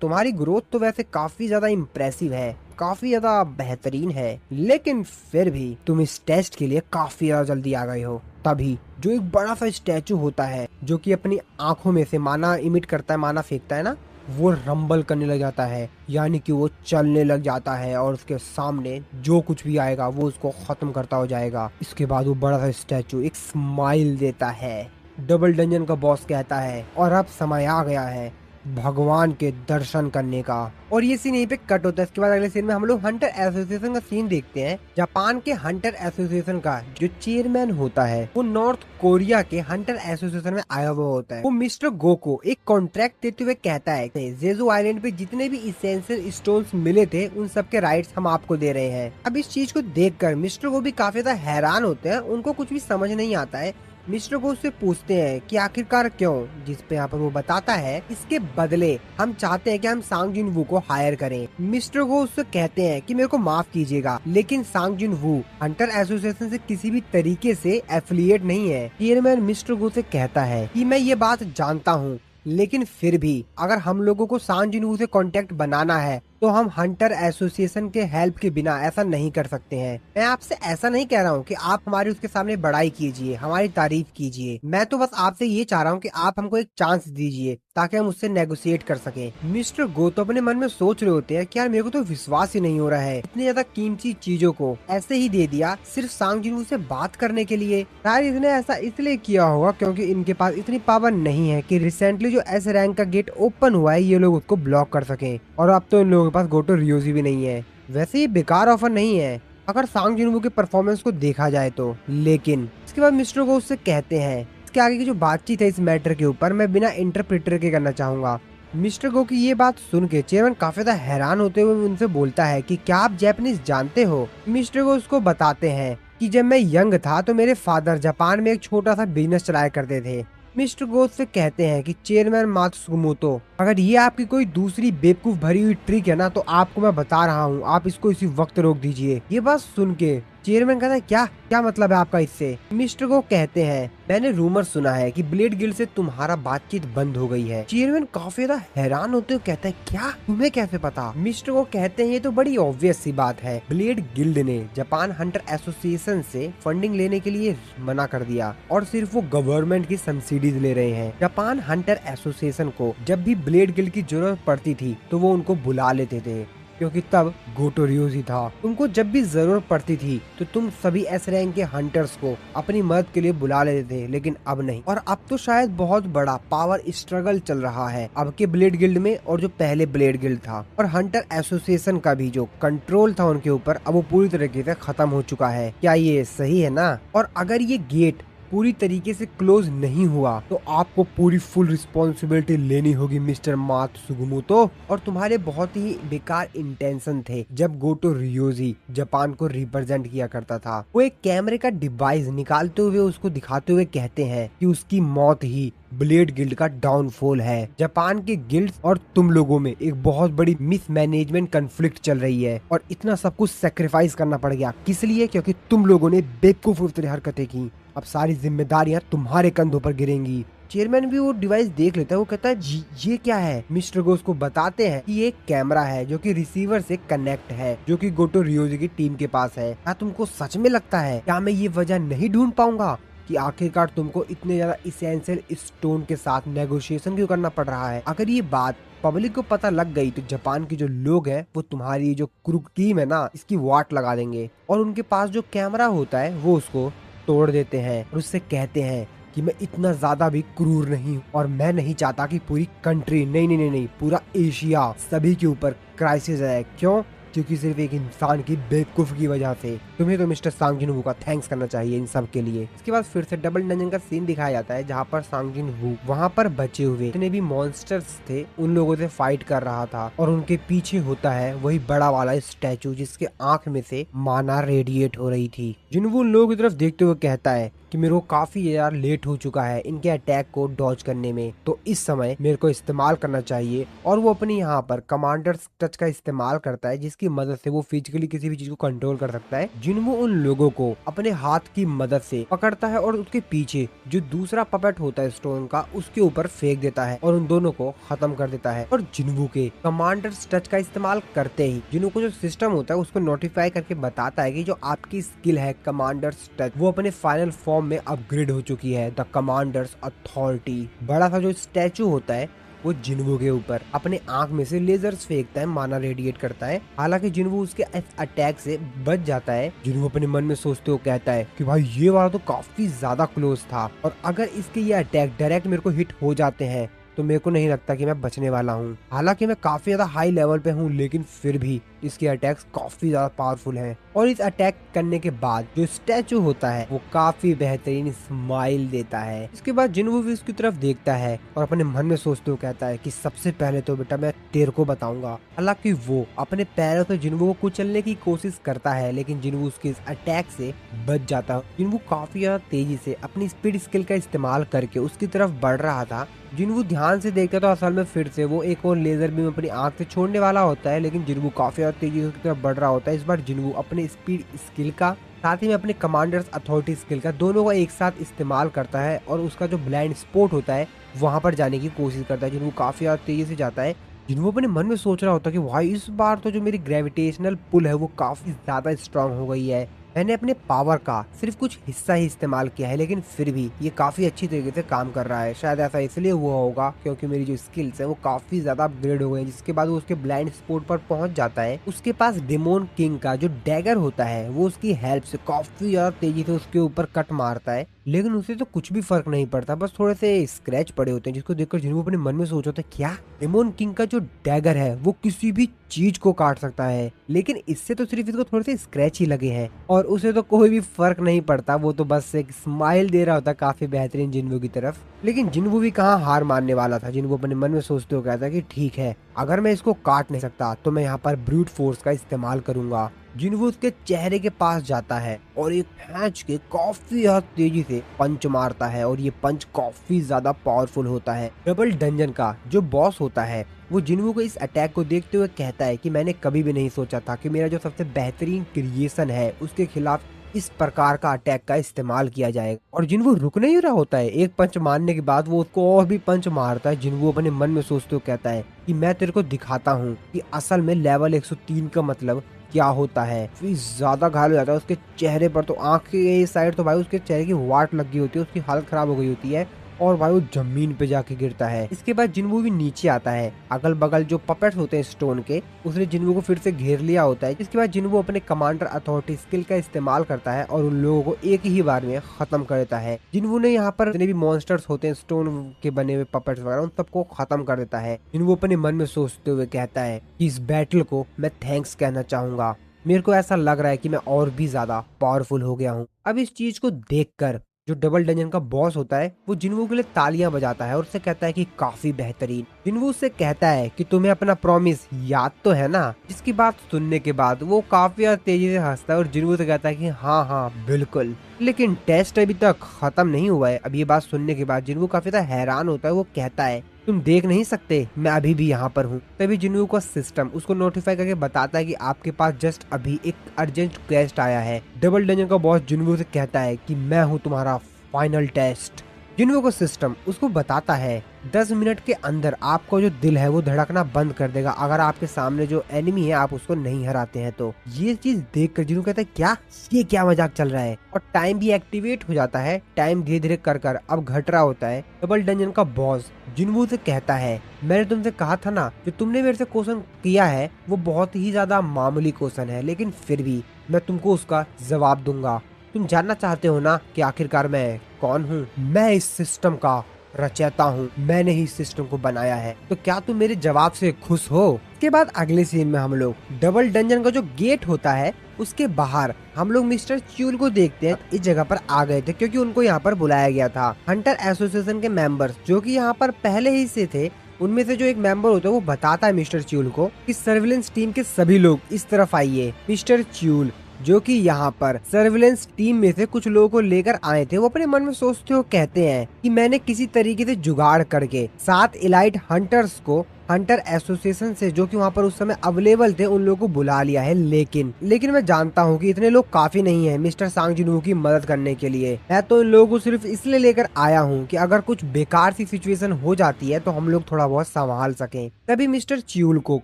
तुम्हारी ग्रोथ तो वैसे काफी ज्यादा इम्प्रेसिव है, काफी ज्यादा बेहतरीन है, लेकिन फिर भी तुम इस टेस्ट के लिए काफी ज्यादा जल्दी आ गए हो। तभी जो एक बड़ा सा स्टैचू होता है जो कि अपनी आंखों में से माना इमिट करता है, माना फेंकता है ना, वो रंबल करने लग जाता है, यानी कि वो चलने लग जाता है और उसके सामने जो कुछ भी आएगा वो उसको खत्म करता हो जाएगा। इसके बाद वो बड़ा सा स्टैचू एक स्माइल देता है। डबल डंजन का बॉस कहता है और अब समय आ गया है भगवान के दर्शन करने का। और ये सीन यहीं पे कट होता है। इसके बाद अगले सीन में हम लोग हंटर एसोसिएशन का सीन देखते हैं। जापान के हंटर एसोसिएशन का जो चेयरमैन होता है वो नॉर्थ कोरिया के हंटर एसोसिएशन में आया हुआ होता है। वो मिस्टर गो को एक कॉन्ट्रैक्ट देते हुए कहता है कि जेजू आइलैंड पे जितने भी इसेंशियल स्टोन्स मिले थे उन सब के राइट्स हम आपको दे रहे हैं। अब इस चीज को देखकर मिस्टर गो भी काफी ज्यादा हैरान होते हैं, उनको कुछ भी समझ नहीं आता है। मिस्टर गो उससे पूछते हैं कि आखिरकार क्यों, जिस पे यहाँ पर वो बताता है इसके बदले हम चाहते हैं कि हम सांग जिन वू को हायर करें। मिस्टर गो उससे कहते हैं कि मेरे को माफ कीजिएगा, लेकिन सांग जिन वू हंटर एसोसिएशन से किसी भी तरीके से एफिलिएट नहीं है। चेयरमैन मिस्टर गो से कहता है कि मैं ये बात जानता हूँ, लेकिन फिर भी अगर हम लोगों को सांग जिन वू से कांटेक्ट बनाना है तो हम हंटर एसोसिएशन के हेल्प के बिना ऐसा नहीं कर सकते हैं। मैं आपसे ऐसा नहीं कह रहा हूँ कि आप हमारी उसके सामने बड़ाई कीजिए, हमारी तारीफ कीजिए, मैं तो बस आपसे ये चाह रहा हूँ कि आप हमको एक चांस दीजिए ताकि हम उससे नेगोशिएट कर सके। मिस्टर गो तो अपने मन में सोच रहे होते हैं कि यार मेरे को तो विश्वास ही नहीं हो रहा है, इतनी ज्यादा कीमती चीजों को ऐसे ही दे दिया सिर्फ सांग जिनवू से बात करने के लिए। शायद इसने ऐसा इसलिए किया होगा क्योंकि इनके पास इतनी पावर नहीं है कि रिसेंटली जो एस रैंक का गेट ओपन हुआ है ये लोग उसको ब्लॉक कर सके, और अब तो इन लोगों के पास गोटो रियोजी भी नहीं है। वैसे ये बेकार ऑफर नहीं है अगर सांग जिनवू के परफॉर्मेंस को देखा जाए तो, लेकिन इसके बाद मिस्टर गो उससे कहते हैं इसके आगे की जो बातचीत है इस मैटर के ऊपर मैं बिना इंटरप्रेटर के करना चाहूंगा। मिस्टर गो की ये बात सुन के चेयरमैन काफी ज्यादा हैरान होते हुए उनसे बोलता है कि क्या आप जापानीज जानते हो। मिस्टर गो उसको बताते हैं कि जब मैं यंग था तो मेरे फादर जापान में एक छोटा सा बिजनेस चलाया करते थे। मिस्टर गो से कहते हैं कि चेयरमैन मात्सुमोतो, अगर ये आपकी कोई दूसरी बेवकूफ भरी हुई ट्रिक है ना तो आपको मैं बता रहा हूँ, आप इसको इसी वक्त रोक दीजिए। ये बात सुन के चेयरमैन कहता है क्या क्या मतलब है आपका इससे। मिस्टर गो कहते हैं मैंने रूमर सुना है कि ब्लेड गिल्ड से तुम्हारा बातचीत बंद हो गई है। चेयरमैन काफी ज्यादा हैरान होते हुए कहता है क्या, तुम्हें कैसे पता। मिस्टर गो कहते हैं ये तो बड़ी ऑब्वियस सी बात है, ब्लेड गिल्ड ने जापान हंटर एसोसिएशन से फंडिंग लेने के लिए मना कर दिया और सिर्फ वो गवर्नमेंट की सब्सिडीज ले रहे हैं। जापान हंटर एसोसिएशन को जब भी ब्लेड गिल्ड की जरूरत पड़ती थी तो वो उनको बुला लेते थे, क्योंकि तब गोटो रियोजी था। तुमको जब भी जरूरत पड़ती थी तो तुम सभी एस रैंक के हंटर्स को अपनी मदद के लिए बुला लेते थे, लेकिन अब नहीं। और अब तो शायद बहुत बड़ा पावर स्ट्रगल चल रहा है अब के ब्लेड गिल्ड में और जो पहले ब्लेड गिल्ड था, और हंटर एसोसिएशन का भी जो कंट्रोल था उनके ऊपर अब वो पूरी तरीके से खत्म हो चुका है। क्या ये सही है ना। और अगर ये गेट पूरी तरीके से क्लोज नहीं हुआ तो आपको पूरी फुल रिस्पॉन्सिबिलिटी लेनी होगी मिस्टर मात्सुमोतो। और तुम्हारे बहुत ही बेकार इंटेंशन थे जब गोटो रियोजी जापान को रिप्रेजेंट किया करता था। वो एक कैमरे का डिवाइस निकालते हुए उसको दिखाते हुए कहते हैं कि उसकी मौत ही ब्लेड गिल्ड का डाउनफॉल है। जापान के गिल्ड्स और तुम लोगों में एक बहुत बड़ी मिसमैनेजमेंट कन्फ्लिक्ट चल रही है और इतना सब कुछ सेक्रीफाइस करना पड़ गया। किस लिए? क्योंकि तुम लोगों ने बेवकूफ तरह हरकतें की। अब सारी जिम्मेदारियां तुम्हारे कंधों पर गिरेंगी। चेयरमैन भी वो डिवाइस देख लेता है। वो कहता है जी ये क्या है? मिस्टर गो उसको बताते हैं कि ये एक कैमरा है जो कि रिसीवर से कनेक्ट है, जो कि गोटो रियोजी की टीम के पास है। क्या तुमको सच में लगता है क्या मैं ये वजह नहीं ढूंढ पाऊंगा कि आखिरकार तुमको इतने ज्यादा इसेंशियल स्टोन के साथ नेगोशिएशन क्यों करना पड़ रहा है? अगर ये बात पब्लिक को पता लग गई तो जापान के जो लोग हैं वो तुम्हारी जो क्रूक टीम है ना इसकी वाट लगा देंगे और उनके पास जो कैमरा होता है वो उसको तोड़ देते हैं और उससे कहते हैं कि मैं इतना ज्यादा भी क्रूर नहीं हूँ और मैं नहीं चाहता कि पूरी कंट्री नहीं पूरा एशिया सभी के ऊपर क्राइसिस है। क्यों? क्योंकि सिर्फ एक इंसान की बेवकूफ की वजह से। तुम्हें तो मिस्टर सांग जिन वू का थैंक्स करना चाहिए इन सब के लिए। इसके बाद फिर से डबल डंजन का सीन दिखाया जाता है जहाँ पर सांग जिन वू वहाँ पर बचे हुए जितने भी मॉन्स्टर्स थे उन लोगों से फाइट कर रहा था और उनके पीछे होता है वही बड़ा वाला स्टैचू जिसके आंख में से माना रेडिएट हो रही थी। जिन वू लोगों की तरफ देखते हुए कहता है कि मेरे को काफी यार लेट हो चुका है इनके अटैक को डॉज करने में, तो इस समय मेरे को इस्तेमाल करना चाहिए। और वो अपनी यहाँ पर कमांडर्स टच का इस्तेमाल करता है जिसकी मदद से वो फिजिकली किसी भी चीज को कंट्रोल कर सकता है। जिनवो उन लोगों को अपने हाथ की मदद से पकड़ता है और उसके पीछे जो दूसरा पपेट होता है स्टोन का उसके ऊपर फेंक देता है और उन दोनों को खत्म कर देता है। और जिनवो के कमांडर्स टच का इस्तेमाल करते ही जिनवो को जो सिस्टम होता है उसको नोटिफाई करके बताता है कि जो आपकी स्किल है कमांडर्स टच वो अपने फाइनल फॉर्म में अपग्रेड हो चुकी है, द कमांडर्स अथॉरिटी। बड़ा सा जो स्टैचू होता है वो जिनवो के ऊपर अपने आंख में से लेजर्स फेंकता है, माना रेडिएट करता है। हालांकि जिनवो उसके अटैक से बच जाता है। जिनवो अपने मन में सोचते हुए कहता है कि भाई ये वाला तो काफी ज्यादा क्लोज था और अगर इसके ये अटैक डायरेक्ट मेरे को हिट हो जाते हैं तो मेरे को नहीं लगता कि मैं बचने वाला हूँ। हालांकि मैं काफी ज्यादा हाई लेवल पे हूँ लेकिन फिर भी इसके अटैक्स काफी ज्यादा पावरफुल हैं। और इस अटैक करने के बाद जो स्टैचू होता है वो काफी बेहतरीन स्माइल देता है। इसके बाद जिनवो भी उसकी तरफ देखता है और अपने मन में सोचते हुए कहता है कि सबसे पहले तो बेटा मैं तेरे को बताऊंगा। हालांकि वो अपने पैरों से जिनवो को कुचलने की कोशिश करता है लेकिन जिनवो उसके इस अटैक से बच जाता है। जिनवो काफी ज्यादा तेजी से अपनी स्पीड स्किल का इस्तेमाल करके उसकी तरफ बढ़ रहा था। जिनवो ध्यान से देखता तो असल में फिर से वो एक और लेजर बीम अपनी आंख से छोड़ने वाला होता है लेकिन जिनवो काफी ज्यादा तेजी से उसकी तरफ बढ़ रहा होता है। इस बार जिनवो अपने स्पीड स्किल का साथ ही में अपने कमांडर्स अथॉरिटी स्किल का दोनों का एक साथ इस्तेमाल करता है और उसका जो ब्लाइंड स्पॉट होता है वहां पर जाने की कोशिश करता है। जिनवो काफी ज्यादा तेजी से जाता है। जिनवो अपने मन में सोच रहा होता है कि भाई इस बार तो जो मेरी ग्रेविटेशनल पुल है वो काफी ज्यादा स्ट्रांग हो गई है। मैंने अपने पावर का सिर्फ कुछ हिस्सा ही इस्तेमाल किया है लेकिन फिर भी ये काफी अच्छी तरीके से काम कर रहा है। शायद ऐसा इसलिए हुआ होगा क्योंकि मेरी जो स्किल्स है वो काफी ज्यादा अपग्रेड हो गई हैं। जिसके बाद वो उसके ब्लाइंड स्पॉट पर पहुंच जाता है। उसके पास डेमोन किंग का जो डैगर होता है वो उसकी हेल्प से काफी ज्यादा तेजी से उसके ऊपर कट मारता है लेकिन उसे तो कुछ भी फर्क नहीं पड़ता, बस थोड़े से स्क्रैच पड़े होते हैं जिसको देखकर जिन्होंने अपने मन में सोचा था क्या डेमोन किंग का जो डैगर है वो किसी भी चीज को काट सकता है लेकिन इससे तो सिर्फ इसको थोड़े से स्क्रैच ही लगे हैं और उसे तो कोई भी फर्क नहीं पड़ता। वो तो बस एक स्माइल दे रहा होता काफी बेहतरीन जिन्वो की तरफ। लेकिन जिन्वो भी कहाँ हार मानने वाला था। जिन्वो अपने मन में सोचते हुए कहता कि ठीक है अगर मैं इसको काट नहीं सकता तो मैं यहाँ पर ब्रूट फोर्स का इस्तेमाल करूंगा। जिन्वो उसके चेहरे के पास जाता है और एक खींच के काफी ज्यादा तेजी से पंच मारता है और ये पंच काफी ज्यादा पावरफुल होता है। डबल डंजन का जो बॉस होता है वो जिन्वो को इस अटैक को देखते हुए कहता है कि मैंने कभी भी नहीं सोचा था कि मेरा जो सबसे बेहतरीन क्रिएशन है उसके खिलाफ इस प्रकार का अटैक का इस्तेमाल किया जाएगा। और जिन्वो रुक नहीं रहा होता है, एक पंच मारने के बाद वो उसको और भी पंच मारता है। जिन्वो अपने मन में सोचते हुए कहता है कि मैं तेरे को दिखाता हूँ कि असल में लेवल 103 का मतलब क्या होता है। फिर ज्यादा घायल हो जाता है उसके चेहरे पर, तो आंख के साइड तो भाई उसके चेहरे की वाट लग गई होती है, उसकी हालत खराब हो गई होती है और भाई वो जमीन पे जाके गिरता है। इसके बाद जिन्वो भी नीचे आता है। अगल बगल जो पपेट्स होते हैं स्टोन के उसने जिन्वो को फिर से घेर लिया होता है। इसके बाद जिन्वो अपने कमांडर अथॉरिटी स्किल का इस्तेमाल करता है और उन लोगों को एक ही बार में खत्म कर देता है। जिन्वो ने यहाँ पर जितने भी मॉन्स्टर्स होते हैं स्टोन के बने हुए पपेट्स वगैरह उन सबको खत्म कर देता है। जिन्वो अपने मन में सोचते हुए कहता है कि इस बैटल को मैं थैंक्स कहना चाहूंगा। मेरे को ऐसा लग रहा है कि मैं और भी ज्यादा पावरफुल हो गया हूँ। अब इस चीज को देखकर जो डबल डंजन का बॉस होता है वो जिनवू के लिए तालियां बजाता है और उससे कहता है कि काफी बेहतरीन। जिनवू उससे कहता है कि तुम्हें अपना प्रॉमिस याद तो है ना, जिसकी बात सुनने के बाद वो काफी ज्यादा तेजी से हंसता है और जिनवू से कहता है कि हाँ हाँ बिल्कुल, लेकिन टेस्ट अभी तक खत्म नहीं हुआ है। अब ये बात सुनने के बाद जिनवू काफी ज्यादा हैरान होता है। वो कहता है तुम देख नहीं सकते, मैं अभी भी यहाँ पर हूँ। तभी जिनवू का सिस्टम उसको नोटिफाई करके बताता है कि आपके पास जस्ट अभी एक अर्जेंट टेस्ट आया है। डबल डंजन का बॉस जिनवू से कहता है कि मैं हूँ तुम्हारा फाइनल टेस्ट। जिनवू का सिस्टम उसको बताता है 10 मिनट के अंदर आपका जो दिल है वो धड़कना बंद कर देगा अगर आपके सामने जो एनिमी है आप उसको नहीं हराते हैं तो। ये चीज देखकर जिनवू कहता है क्या, ये क्या मजाक चल रहा है, और टाइम भी एक्टिवेट हो जाता है। टाइम धीरे धीरे कर अब घट रहा होता है। डबल डंजन का बॉस जिनवू से कहता है मैंने तुमसे कहा था ना, जो तुमने मेरे से क्वेश्चन किया है वो बहुत ही ज्यादा मामूली क्वेश्चन है, लेकिन फिर भी मैं तुमको उसका जवाब दूंगा। तुम जानना चाहते हो ना कि आखिरकार मैं कौन हूँ? मैं इस सिस्टम का रचयिता हूँ, मैंने ही इस सिस्टम को बनाया है। तो क्या तुम मेरे जवाब से खुश हो? इसके बाद अगले सीन में हम लोग डबल डंजन का जो गेट होता है उसके बाहर हम लोग मिस्टर च्यूल को देखते हैं। इस जगह पर आ गए थे क्योंकि उनको यहाँ पर बुलाया गया था। हंटर एसोसिएशन के मेंबर्स जो कि यहाँ पर पहले ही से थे, उनमें से जो एक मेंबर होता है वो बताता है मिस्टर च्यूल को कि सर्विलेंस टीम के सभी लोग इस तरफ आइए। मिस्टर च्यूल जो कि यहाँ पर सर्विलेंस टीम में से कुछ लोगों को लेकर आए थे, वो अपने मन में सोचते हो कहते हैं कि मैंने किसी तरीके से जुगाड़ करके 7 इलाइट हंटर्स को हंटर एसोसिएशन से जो कि वहाँ पर उस समय अवेलेबल थे उन लोगों को बुला लिया है। लेकिन मैं जानता हूँ कि इतने लोग काफी नहीं है मिस्टर सांग जिनवू की मदद करने के लिए। मैं तो इन लोगों को सिर्फ इसलिए लेकर आया हूँ कि अगर कुछ बेकार सी सिचुएशन हो जाती है तो हम लोग थोड़ा बहुत संभाल सकें। तभी मिस्टर च्यूल को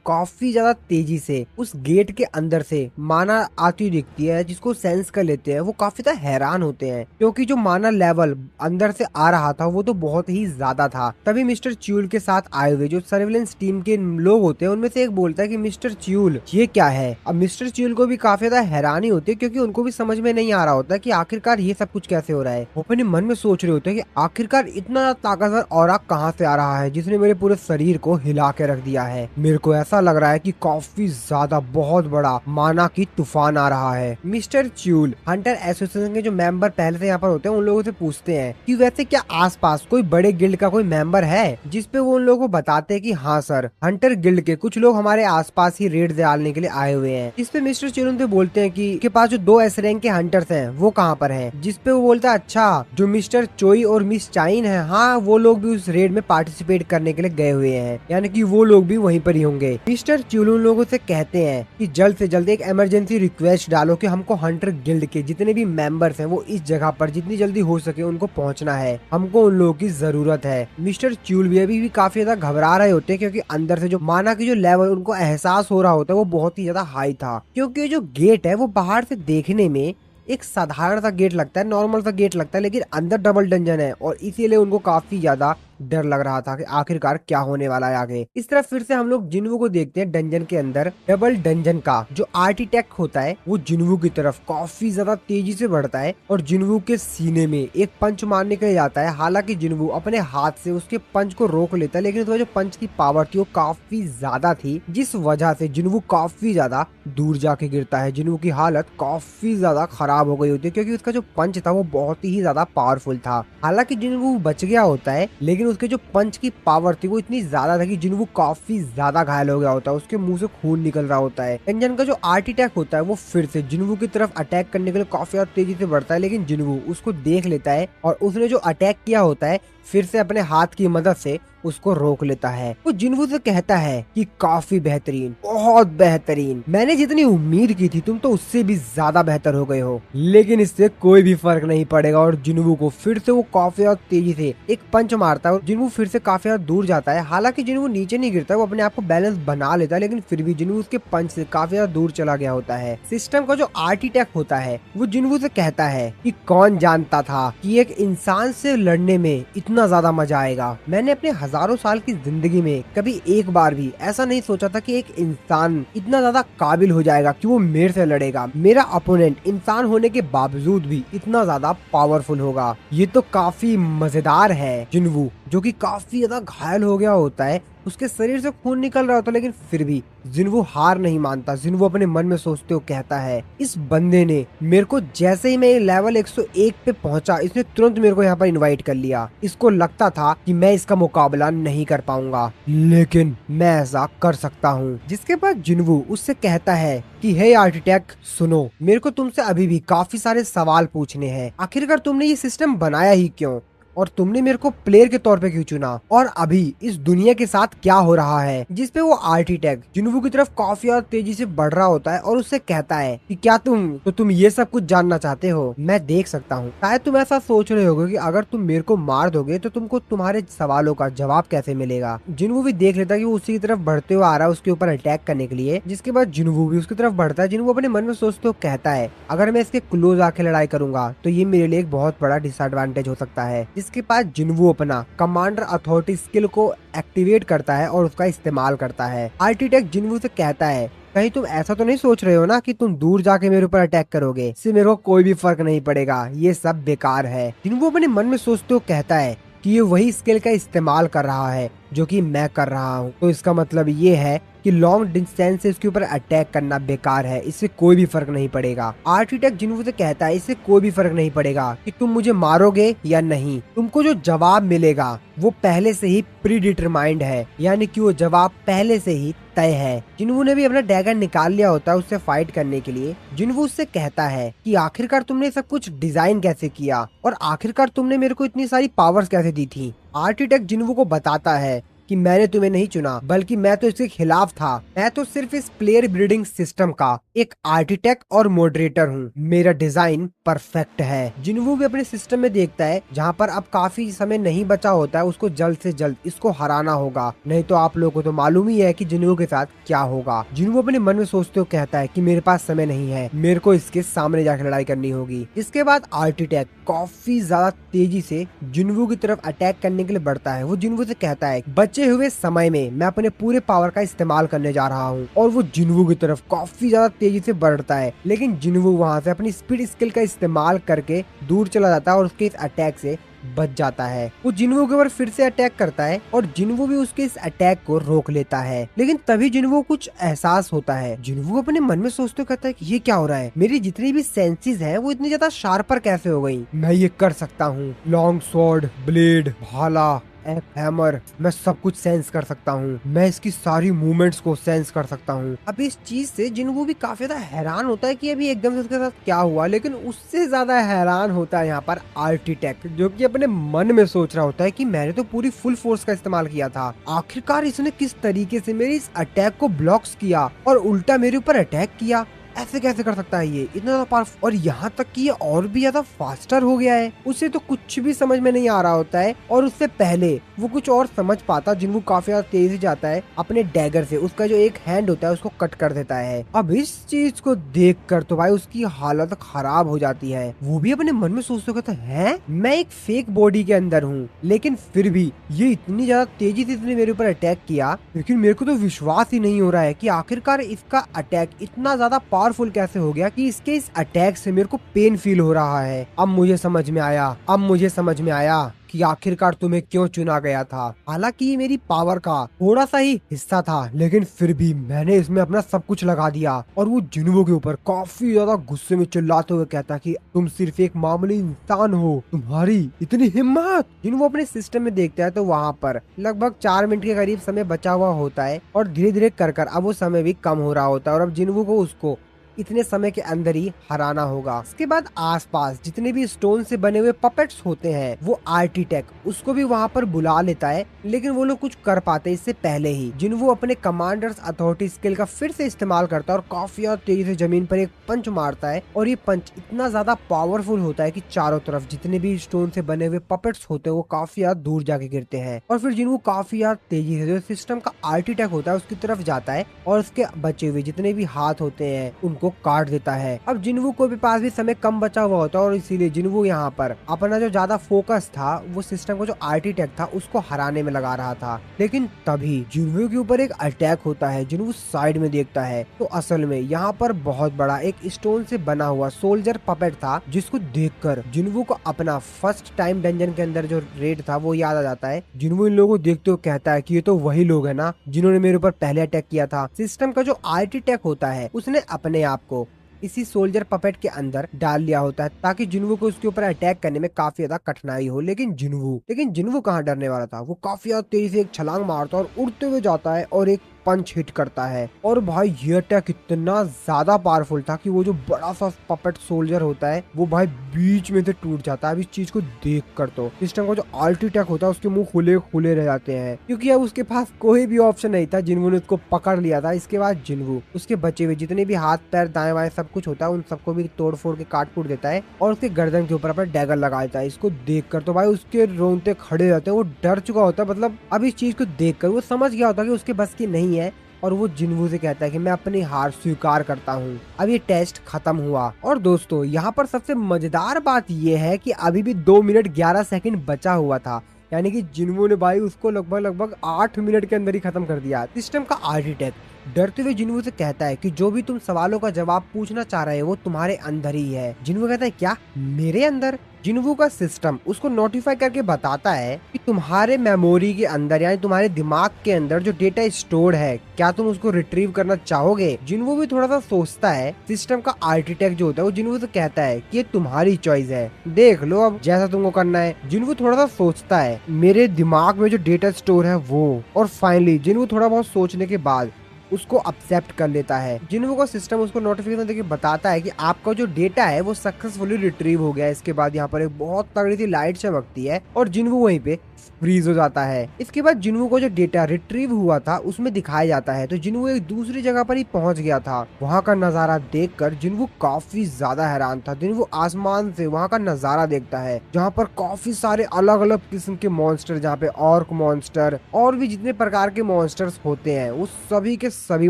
काफी ज्यादा तेजी से उस गेट के अंदर से माना आती हुई दिखती है, जिसको सेंस कर लेते हैं। वो काफी ज्यादा हैरान होते हैं क्योंकि जो माना लेवल अंदर से आ रहा था वो तो बहुत ही ज्यादा था। तभी मिस्टर च्यूल के साथ आए हुए जो सर्विलेंस टीम के लोग होते हैं उनमें से एक बोलता है कि मिस्टर च्यूल ये क्या है। अब मिस्टर च्यूल को भी काफी ज्यादा हैरानी होती है क्योंकि उनको भी समझ में नहीं आ रहा होता कि आखिरकार ये सब कुछ कैसे हो रहा है। वो अपने मन में सोच रहे होते हैं कि आखिरकार इतना ताकतवर ऑरा कहाँ से आ रहा है जिसने मेरे पूरे शरीर को हिला के रख दिया है। मेरे को ऐसा लग रहा है कि काफी ज्यादा बहुत बड़ा माना की तूफान आ रहा है। मिस्टर च्यूल हंटर एसोसिएशन के जो मेंबर पहले से यहाँ पर होते हैं उन लोगों से पूछते हैं कि वैसे क्या आसपास कोई बड़े गिल्ड का कोई मेंबर है, जिसपे वो उन लोगों को बताते हैं कि हाँ सर, हंटर गिल्ड के कुछ लोग हमारे आसपास ही रेड डालने के लिए आए हुए हैं। जिसपे मिस्टर च्यूल उनसे बोलते हैं कि के पास जो 2 एस रैंक के हंटर्स हैं वो कहाँ पर हैं। जिसपे वो बोलता है अच्छा, जो मिस्टर चोई और मिस चाइन है, हाँ वो लोग भी उस रेड में पार्टिसिपेट करने के लिए गए हुए हैं, यानी कि वो लोग भी वहीं पर ही होंगे। मिस्टर च्यूल उन लोगों से कहते हैं कि जल्द से जल्द एक इमरजेंसी रिक्वेस्ट डालो कि हमको हंटर गिल्ड के जितने भी मेंबर्स हैं वो इस जगह पर जितनी जल्दी हो सके उनको पहुंचना है, हमको उन लोगों की जरूरत है। मिस्टर च्यूल भी अभी भी काफी ज्यादा घबरा रहे होते हैं क्योंकि अंदर से जो माना की जो लेवल उनको एहसास हो रहा होता है वो बहुत ही ज्यादा हाई था। क्योंकि जो गेट है वो बाहर से देखने में एक साधारण सा गेट लगता है, नॉर्मल सा गेट लगता है, लेकिन अंदर डबल डंजन है और इसीलिए उनको काफी ज्यादा डर लग रहा था कि आखिरकार क्या होने वाला है आगे। इस तरह फिर से हम लोग जिनवू को देखते हैं डंजन के अंदर। डबल डंजन का जो आर्किटेक्ट होता है वो जिनवू की तरफ काफी ज्यादा तेजी से बढ़ता है और जिनवू के सीने में एक पंच मारने के लिए जाता है। हालांकि जिनवू अपने हाथ से उसके पंच को रोक लेता है, लेकिन उसका जो पंच की पावर थी वो काफी ज्यादा थी, जिस वजह से जिनवू काफी ज्यादा दूर जाके गिरता है। जिनवू की हालत काफी ज्यादा खराब हो गई होती है क्योंकि उसका जो पंच था वो बहुत ही ज्यादा पावरफुल था। हालांकि जिनवू बच गया होता है, लेकिन उसके जो पंच की पावर थी वो इतनी ज्यादा था कि जिनवू काफी ज्यादा घायल हो गया होता है, उसके मुंह से खून निकल रहा होता है। डंजन का जो आर्किटेक्ट होता है वो फिर से जिनवू की तरफ अटैक करने के लिए काफी ज्यादा तेजी से बढ़ता है, लेकिन जिनवू उसको देख लेता है और उसने जो अटैक किया होता है फिर से अपने हाथ की मदद से उसको रोक लेता है। वो जिनवू से कहता है कि काफी बेहतरीन, बहुत बेहतरीन, मैंने जितनी उम्मीद की थी तुम तो उससे भी ज्यादा बेहतर हो गए हो, लेकिन इससे कोई भी फर्क नहीं पड़ेगा। और जिनवू को फिर से वो काफी ज्यादा तेजी से एक पंच मारता है और जिनवू फिर से काफी ज्यादा दूर जाता है। हालांकि जिनवू नीचे नहीं गिरता, वो अपने आप को बैलेंस बना लेता है, लेकिन फिर भी जिनवू उसके पंच से काफी ज्यादा दूर चला गया होता है। सिस्टम का जो आर्किटेक्ट होता है वो जिनवू से कहता है कि कौन जानता था कि एक इंसान से लड़ने में इतना ज्यादा मजा आएगा। मैंने अपने हजारों साल की जिंदगी में कभी एक बार भी ऐसा नहीं सोचा था कि एक इंसान इतना ज्यादा काबिल हो जाएगा कि वो मेरे से लड़ेगा। मेरा अपोनेंट इंसान होने के बावजूद भी इतना ज्यादा पावरफुल होगा। ये तो काफी मजेदार है जिनवू, जो कि काफी ज्यादा घायल हो गया होता है। उसके शरीर से खून निकल रहा होता है, लेकिन फिर भी जिन्वू हार नहीं मानता। जिन्वू अपने मन में सोचते हुए कहता है, इस बंदे ने मेरे को जैसे ही मैं लेवल 101 पे पहुंचा, इसने तुरंत मेरे को यहाँ पर इनवाइट कर लिया। इसको लगता था कि मैं इसका मुकाबला नहीं कर पाऊंगा, लेकिन मैं ऐसा कर सकता हूँ। जिसके बाद जिन्वू उससे कहता है कि हे आर्किटेक्ट सुनो, मेरे को तुमसे अभी भी काफी सारे सवाल पूछने हैं। आखिरकार तुमने ये सिस्टम बनाया ही क्यों, और तुमने मेरे को प्लेयर के तौर पे क्यों चुना, और अभी इस दुनिया के साथ क्या हो रहा है। जिसपे वो आर्किटेक्ट जिन्वू की तरफ काफी ज्यादा तेजी से बढ़ रहा होता है और उससे कहता है कि क्या तुम ये सब कुछ जानना चाहते हो। मैं देख सकता हूँ, शायद तुम ऐसा सोच रहे होगे कि अगर तुम मेरे को मार दोगे तो तुमको तुम्हारे सवालों का जवाब कैसे मिलेगा। जिन्वू भी देख लेता है कि वो उसी की तरफ बढ़ते हुए आ रहा है उसके ऊपर अटैक करने के लिए। जिसके बाद जिन्वू भी उसकी तरफ बढ़ता है। जिन्वू अपने मन में सोचते हुए कहता है, अगर मैं इसके क्लोज आके लड़ाई करूंगा तो ये मेरे लिए एक बहुत बड़ा डिसएडवांटेज हो सकता है। इसके बाद जिन्वू अपना कमांडर अथॉरिटी स्किल को एक्टिवेट करता है और उसका इस्तेमाल करता है। आर्किटेक्ट जिन्वू से कहता है, कहीं तुम ऐसा तो नहीं सोच रहे हो ना कि तुम दूर जाके मेरे ऊपर अटैक करोगे, इससे मेरे को कोई भी फर्क नहीं पड़ेगा, ये सब बेकार है। जिन्वू अपने मन में सोचते हुए कहता है कि ये वही स्किल का इस्तेमाल कर रहा है जो कि मैं कर रहा हूँ, तो इसका मतलब ये है कि लॉन्ग डिस्टेंस से इसके ऊपर अटैक करना बेकार है, इससे कोई भी फर्क नहीं पड़ेगा। आर्किटेक्ट जिन्वू से कहता है, इससे कोई भी फर्क नहीं पड़ेगा कि तुम मुझे मारोगे या नहीं, तुमको जो जवाब मिलेगा वो पहले से ही प्री डिटरमाइंड है, यानी कि वो जवाब पहले से ही तय है। जिन्वू ने भी अपना डैगर निकाल लिया होता है उससे फाइट करने के लिए। जिन्वू उससे कहता है कि आखिरकार तुमने सब कुछ डिजाइन कैसे किया, और आखिरकार तुमने मेरे को इतनी सारी पावर्स कैसे दी थी। आर्किटेक्ट जिन्वू को बताता है कि मैंने तुम्हें नहीं चुना, बल्कि मैं तो इसके खिलाफ था। मैं तो सिर्फ इस प्लेयर ब्रीडिंग सिस्टम का एक आर्किटेक्ट और मॉडरेटर हूँ। मेरा डिजाइन परफेक्ट है। जिन्वू भी अपने सिस्टम में देखता है जहाँ पर अब काफी समय नहीं बचा होता है, उसको जल्द से जल्द इसको हराना होगा, नहीं तो आप लोगों को तो मालूम ही है कि जिन्वू के साथ क्या होगा। जिन्वू अपने मन में सोचते हुए कहता है कि मेरे पास समय नहीं है, मेरे को इसके सामने जाकर लड़ाई करनी होगी। इसके बाद आर्किटेक्ट काफी ज्यादा तेजी से जिन्वू की तरफ अटैक करने के लिए बढ़ता है। वो जिन्वू से कहता है, बचे हुए समय में मैं अपने पूरे पावर का इस्तेमाल करने जा रहा हूँ, और वो जिन्वू की तरफ काफी ज्यादा तेजी से बढ़ता है। लेकिन जिन्वू वहाँ से अपनी स्पीड स्किल का इस्तेमाल करके दूर चला जाता है और उसके इस अटैक से बच जाता है। वो जिन्वू के ऊपर फिर से अटैक करता है और जिन्वू भी उसके इस अटैक को रोक लेता है। लेकिन तभी जिन्वू कुछ एहसास होता है। जिन्वू अपने मन में सोचते कहता है कि ये क्या हो रहा है, मेरी जितनी भी सेंसेस हैं वो इतनी ज्यादा शार्पर कैसे हो गई। मैं ये कर सकता हूँ, लॉन्ग स्वॉर्ड, ब्लेड, भाला, एक हैमर, मैं सब कुछ सेंस कर सकता हूँ। मैं इसकी सारी मूवमेंट्स को सेंस कर सकता हूँ। अब इस चीज से जिन्वू भी काफी ज्यादा हैरान होता है कि अभी एकदम से उसके साथ क्या हुआ। लेकिन उससे ज्यादा हैरान होता है यहाँ पर आर्किटेक्ट, जो कि अपने मन में सोच रहा होता है कि मैंने तो पूरी फुल फोर्स का इस्तेमाल किया था, आखिरकार इसने किस तरीके से मेरे इस अटैक को ब्लॉक्स किया और उल्टा मेरे ऊपर अटैक किया। ऐसे कैसे कर सकता है ये इतना ज्यादा पावरफुल, और यहाँ तक कि ये और भी ज्यादा फास्टर हो गया है। उसे तो कुछ भी समझ में नहीं आ रहा होता है, और उससे पहले वो कुछ और समझ पाता। जिन्वू काफी ज्यादा तेजी जाता है, अपने डैगर से उसका जो एक हैंड होता है उसको कट कर देता है। अब इस चीज को देख कर तो भाई उसकी हालत खराब हो जाती है। वो भी अपने मन में सोचते कहता है, मैं एक फेक बॉडी के अंदर हूँ, लेकिन फिर भी ये इतनी ज्यादा तेजी से इसने मेरे ऊपर अटैक किया, लेकिन मेरे को तो विश्वास ही नहीं हो रहा है कि आखिरकार इसका अटैक इतना ज्यादा पावरफुल कैसे हो गया कि इसके इस अटैक से मेरे को पेन फील हो रहा है। अब मुझे समझ में आया कि आखिरकार तुम्हें क्यों चुना गया था। हालांकि ये मेरी पावर का थोड़ा सा ही हिस्सा था, लेकिन फिर भी मैंने इसमें अपना सब कुछ लगा दिया। और वो जिन्वू के ऊपर काफी ज्यादा गुस्से में चिल्लाते हुए कहता कि तुम सिर्फ एक मामूली इंसान हो, तुम्हारी इतनी हिम्मत। जिन्वू अपने सिस्टम में देखता है तो वहाँ पर लगभग 4 मिनट के करीब समय बचा हुआ होता है, और धीरे धीरे कर अब वो समय भी कम हो रहा होता है, और अब जिन्वू को उसको इतने समय के अंदर ही हराना होगा। इसके बाद आसपास जितने भी स्टोन से बने हुए पपेट्स होते हैं, वो आर्किटेक्ट उसको भी वहाँ पर बुला लेता है, लेकिन वो लोग कुछ कर पाते इससे पहले ही। जिन्वू अपने कमांडर्स अथॉरिटी स्किल का फिर से इस्तेमाल करता है और काफी तेजी से जमीन पर एक पंच मारता है, और ये पंच इतना ज्यादा पावरफुल होता है कि चारों तरफ जितने भी स्टोन से बने हुए पपेट्स होते हैं वो काफी दूर जाके गिरते हैं। और फिर जिन्वू काफी तेजी से जो सिस्टम का आर्किटेक्ट होता है उसकी तरफ जाता है, और उसके बचे हुए जितने भी हाथ होते हैं उनको वो काट देता है। अब जिन्वू को भी पास भी समय कम बचा हुआ होता है और इसीलिए जिन्वू यहाँ पर अपना जो ज्यादा फोकस था वो सिस्टम को जो आर्किटेक्ट था उसको हराने में लगा रहा था। लेकिन तभी जिन्वू के ऊपर एक अटैक होता है। जिन्वू साइड में देखता है तो असल में यहाँ पर बहुत बड़ा एक स्टोन से बना हुआ सोल्जर पपेट था, जिसको देखकर जिन्वू को अपना फर्स्ट टाइम डंजन के अंदर जो रेड था वो याद आ जाता है। जिन्वू इन लोगों को देखते हुए कहता है कि ये तो वही लोग है ना जिन्होंने मेरे ऊपर पहले अटैक किया था। सिस्टम का जो आर्किटेक्ट होता है उसने अपने आप को इसी सोल्जर पपेट के अंदर डाल लिया होता है ताकि जिन्वू को उसके ऊपर अटैक करने में काफी ज्यादा कठिनाई हो। लेकिन जिन्वू कहाँ डरने वाला था, वो काफी ज्यादा तेजी से एक छलांग मारता है और उड़ते हुए जाता है और एक पंच हिट करता है। और भाई ये अटैक इतना ज्यादा पावरफुल था कि वो जो बड़ा सा पपेट सोल्जर होता है वो भाई बीच में से टूट जाता है। अब इस चीज को देख कर तो सिस्टम का जो अल्टी अटैक होता है उसके मुंह खुले खुले रह जाते हैं, क्योंकि अब उसके पास कोई भी ऑप्शन नहीं था। जिन्वू ने उसको पकड़ लिया था। इसके बाद जिन्वू उसके बचे हुए जितने भी हाथ पैर दाएं बाएं सब कुछ होता है उन सबको भी तोड़ फोड़ के काट कूट देता है और उसके गर्दन के ऊपर अपना डैगर लगा देता है। इसको देख कर तो भाई उसके रोंगटे खड़े रहते हैं। वो डर चुका होता है, मतलब अब इस चीज को देख कर वो समझ गया होता है कि उसके बस की नहीं है और वो जिन्वू से कहता है कि मैं अपनी हार स्वीकार करता हूँ। अब ये टेस्ट खत्म हुआ। और दोस्तों यहाँ पर सबसे मजेदार बात ये है कि अभी भी 2 मिनट 11 सेकंड बचा हुआ था, यानी कि जिन्वू ने भाई उसको लगभग 8 मिनट के अंदर ही खत्म कर दिया। सिस्टम का आर्किटेक्ट डरते हुए जिन्वू से कहता है कि जो भी तुम सवालों का जवाब पूछना चाह रहे हो वो तुम्हारे अंदर ही है। जिन्वू कहता है क्या मेरे अंदर? जिन्वू का सिस्टम उसको नोटिफाई करके बताता है कि तुम्हारे मेमोरी के अंदर यानी तुम्हारे दिमाग के अंदर जो डेटा स्टोर है क्या तुम उसको रिट्रीव करना चाहोगे? जिन्वू भी थोड़ा सा सोचता है। सिस्टम का आर्किटेक्ट जो होता है वो जिन्वू से कहता है कि ये तुम्हारी चॉइस है, देख लो अब जैसा तुमको करना है। जिन्वू थोड़ा सा सोचता है मेरे दिमाग में जो डेटा स्टोर है वो, और फाइनली जिन्वू थोड़ा बहुत सोचने के बाद उसको एक्सेप्ट कर लेता है। जिन्वू का सिस्टम उसको नोटिफिकेशन देके बताता है कि आपका जो डेटा है वो सक्सेसफुली रिट्रीव हो गया है। इसके बाद यहाँ पर एक बहुत तगड़ी सी लाइट चमकती है और जिन्वू वहीं पे फ्रीज हो जाता है। इसके बाद जिन्वू को जो डेटा रिट्रीव हुआ था उसमें दिखाया जाता है तो जिन्वू एक दूसरी जगह पर ही पहुंच गया था। वहाँ का नजारा देखकर जिन्वू काफी ज्यादा हैरान था। जिन्वू आसमान से वहाँ का नजारा देखता है जहाँ पर काफी सारे अलग अलग किस्म के मॉन्स्टर, जहाँ पे ऑर्क मॉन्स्टर और भी जितने प्रकार के मॉन्स्टर्स होते हैं वो सभी के सभी